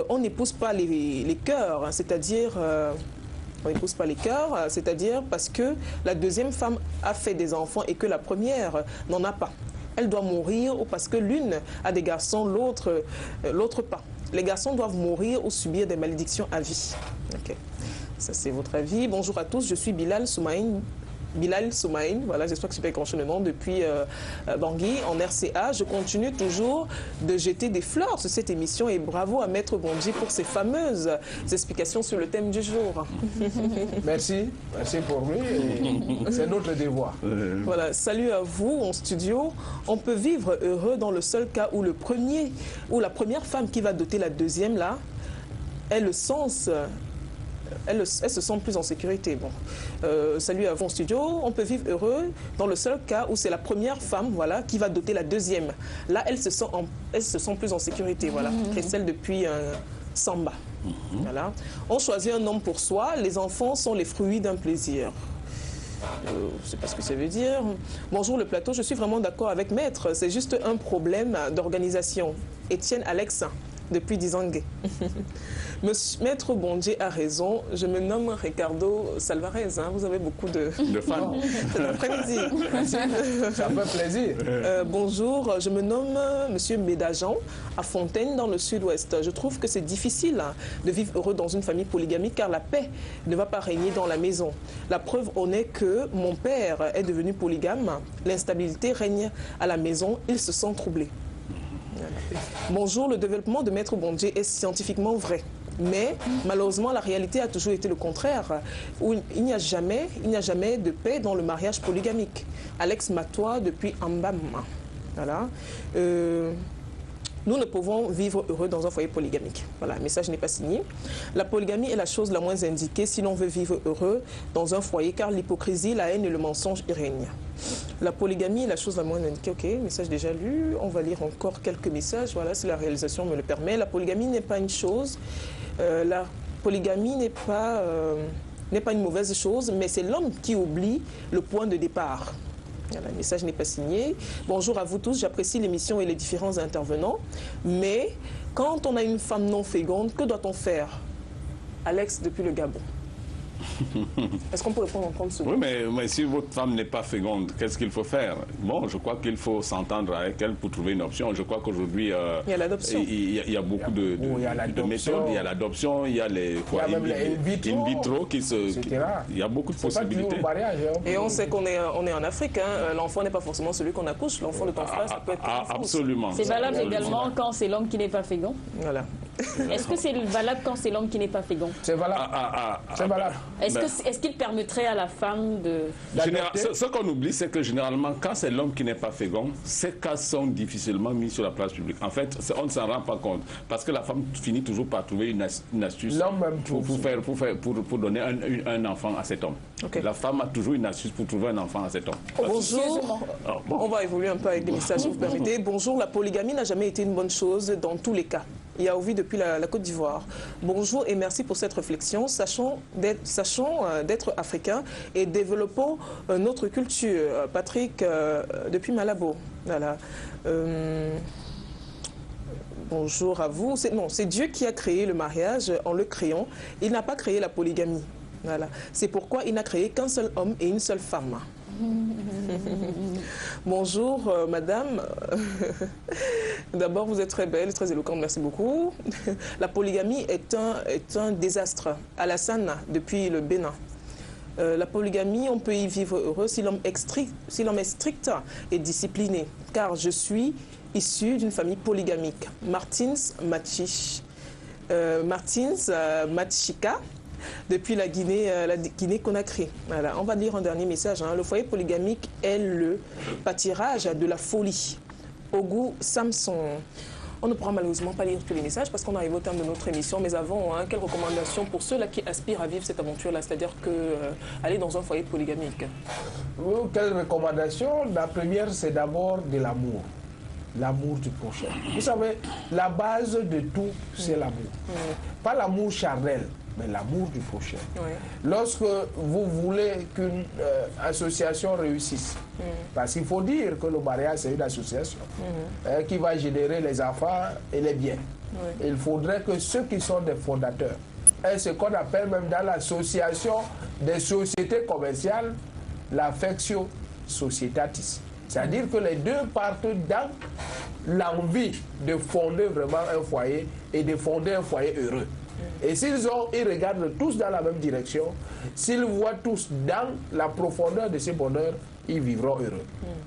On n'épouse pas les cœurs, c'est-à-dire... on n'épouse pas les cœurs, c'est-à-dire parce que la deuxième femme a fait des enfants et que la première n'en a pas. Elle doit mourir ou parce que l'une a des garçons, l'autre pas. Les garçons doivent mourir ou subir des malédictions à vie. Okay. Ça, c'est votre avis. Bonjour à tous, je suis Bilal Soumaïn. Voilà, j'espère que je vais écorcher le nom, depuis Bangui, en RCA. Je continue toujours de jeter des fleurs sur cette émission et bravo à Maître Bondier pour ses fameuses explications sur le thème du jour. Merci pour lui, c'est notre devoir. Voilà, salut à vous en studio. On peut vivre heureux dans le seul cas où la première femme qui va doter la deuxième, là, elle se sent plus en sécurité. Bon. Salut à vous en studio. On peut vivre heureux dans le seul cas où c'est la première femme, voilà, qui va doter la deuxième. Là, elle se sent plus en sécurité. Voilà. Christelle depuis Samba. Voilà. On choisit un homme pour soi. Les enfants sont les fruits d'un plaisir. Je ne sais pas ce que ça veut dire. Bonjour le plateau, je suis vraiment d'accord avec Maître. C'est juste un problème d'organisation. Étienne Alex, depuis Dizangue. Maître Bondje a raison. Je me nomme Ricardo Salvarez. Vous avez beaucoup de fans. Cet après-midi. Ça fait plaisir. Bonjour, je me nomme Monsieur Médajan à Fontaine dans le sud-ouest. Je trouve que c'est difficile de vivre heureux dans une famille polygamique car la paix ne va pas régner dans la maison. La preuve en est que mon père est devenu polygame. L'instabilité règne à la maison. Il se sent troublé. Bonjour, le développement de Maître Bondje est scientifiquement vrai. Mais malheureusement, la réalité a toujours été le contraire, où il n'y a jamais de paix dans le mariage polygamique. Alex Matois depuis Ambam. Voilà. Nous ne pouvons vivre heureux dans un foyer polygamique. Voilà, le message n'est pas signé. La polygamie est la chose la moins indiquée si l'on veut vivre heureux dans un foyer, car l'hypocrisie, la haine et le mensonge y règnent. La polygamie est la chose la moins indiquée. Ok, message déjà lu. On va lire encore quelques messages. Voilà, si la réalisation me le permet. La polygamie n'est pas une chose. La polygamie n'est pas une mauvaise chose, mais c'est l'homme qui oublie le point de départ. Voilà, le message n'est pas signé. Bonjour à vous tous, j'apprécie l'émission et les différents intervenants. Mais quand on a une femme non féconde, que doit-on faire? Alex, depuis le Gabon. Est-ce qu'on peut répondre en 30 secondes? Oui, mais si votre femme n'est pas féconde, qu'est-ce qu'il faut faire? Bon, je crois qu'il faut s'entendre avec elle pour trouver une option. Je crois qu'aujourd'hui, il y a l'adoption. Il y a beaucoup de méthodes. Il y a l'adoption, il y a les in vitro qui se... Il y a beaucoup de possibilités. Et on sait qu'on est en Afrique. Hein. L'enfant n'est pas forcément celui qu'on accouche. L'enfant de ton frère, ça peut être... Absolument. C'est valable également quand c'est l'homme qui n'est pas fécond? Voilà. Est-ce que c'est valable quand c'est l'homme qui n'est pas fécond? C'est valable. C'est valable. Est-ce qu'il permettrait à la femme de... Ce qu'on oublie, c'est que généralement, quand c'est l'homme qui n'est pas fécond, ces cas sont difficilement mis sur la place publique. En fait, on ne s'en rend pas compte. Parce que la femme finit toujours par trouver une astuce pour donner un enfant à cet homme. Okay. La femme a toujours une astuce pour trouver un enfant à cet homme. Bonjour. On va évoluer un peu avec des messages, si vous permettez. Bonjour, la polygamie n'a jamais été une bonne chose dans tous les cas. Yaouvi depuis la Côte d'Ivoire. Bonjour et merci pour cette réflexion. Sachons d'être africains et développons notre culture. Patrick depuis Malabo. Voilà. Bonjour à vous. C'est Dieu qui a créé le mariage en le créant. Il n'a pas créé la polygamie. Voilà. C'est pourquoi il n'a créé qu'un seul homme et une seule femme. Bonjour madame. D'abord vous êtes très belle, très éloquente, merci beaucoup. La polygamie est un désastre. Alassane depuis le Bénin. La polygamie, on peut y vivre heureux si l'homme est strict et discipliné. Car je suis issue d'une famille polygamique. Martins Machika. Depuis la Guinée-Conakry. Voilà. On va lire un dernier message. Hein. Le foyer polygamique est le pâturage de la folie. Ogou Samson. On ne pourra malheureusement pas lire tous les messages parce qu'on arrive au terme de notre émission. Mais avant, quelles recommandations pour ceux-là qui aspirent à vivre cette aventure-là, c'est-à-dire aller dans un foyer polygamique? Quelles recommandations? La première, c'est d'abord de l'amour. L'amour du prochain. Vous savez, la base de tout, c'est l'amour. Pas l'amour charnel, mais l'amour du prochain. Oui. Lorsque vous voulez qu'une association réussisse, parce qu'il faut dire que le mariage, c'est une association qui va générer les enfants et les biens. Oui. Il faudrait que ceux qui sont des fondateurs aient ce qu'on appelle même dans l'association des sociétés commerciales, l'affectio societatis. C'est-à-dire que les deux partent dans l'envie de fonder vraiment un foyer et de fonder un foyer heureux. Et ils regardent tous dans la même direction, s'ils voient tous dans la profondeur de ce bonheur, ils vivront heureux.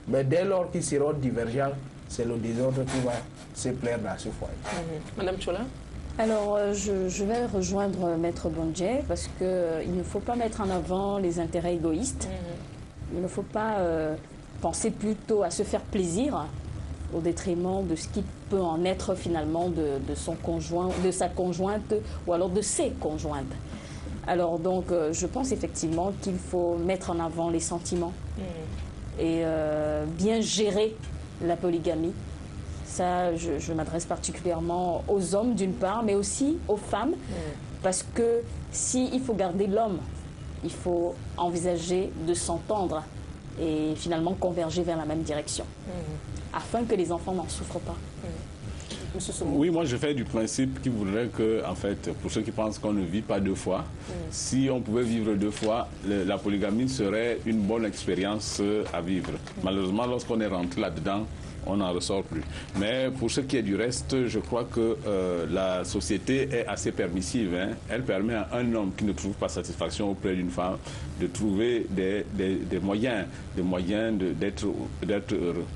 Mais dès lors qu'ils seront divergents, c'est le désordre qui va se plaire dans ce foyer. Madame Chola? Alors, je vais rejoindre Maître Bondje parce qu'il ne faut pas mettre en avant les intérêts égoïstes. Il ne faut pas penser plutôt à se faire plaisir au détriment de ce qui peut en être finalement de son conjoint, de sa conjointe ou alors de ses conjointes. Alors donc, je pense effectivement qu'il faut mettre en avant les sentiments et bien gérer la polygamie. Ça, je m'adresse particulièrement aux hommes d'une part, mais aussi aux femmes, parce que s'il faut garder l'homme il faut envisager de s'entendre et finalement converger vers la même direction, afin que les enfants n'en souffrent pas. Oui, moi je fais du principe qui voudrait que, en fait, pour ceux qui pensent qu'on ne vit pas deux fois, si on pouvait vivre deux fois, la polygamie serait une bonne expérience à vivre. Malheureusement, lorsqu'on est rentré là-dedans, on n'en ressort plus. Mais pour ce qui est du reste, je crois que la société est assez permissive. Hein. Elle permet à un homme qui ne trouve pas satisfaction auprès d'une femme de trouver des moyens d'être heureux.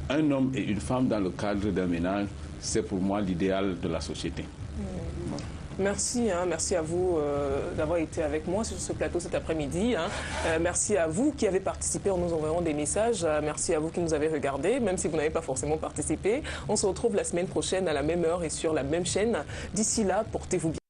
Un homme et une femme dans le cadre d'un ménage, c'est pour moi l'idéal de la société. Merci, merci à vous d'avoir été avec moi sur ce plateau cet après-midi. Merci à vous qui avez participé en nous envoyant des messages. Merci à vous qui nous avez regardés, même si vous n'avez pas forcément participé. On se retrouve la semaine prochaine à la même heure et sur la même chaîne. D'ici là, portez-vous bien.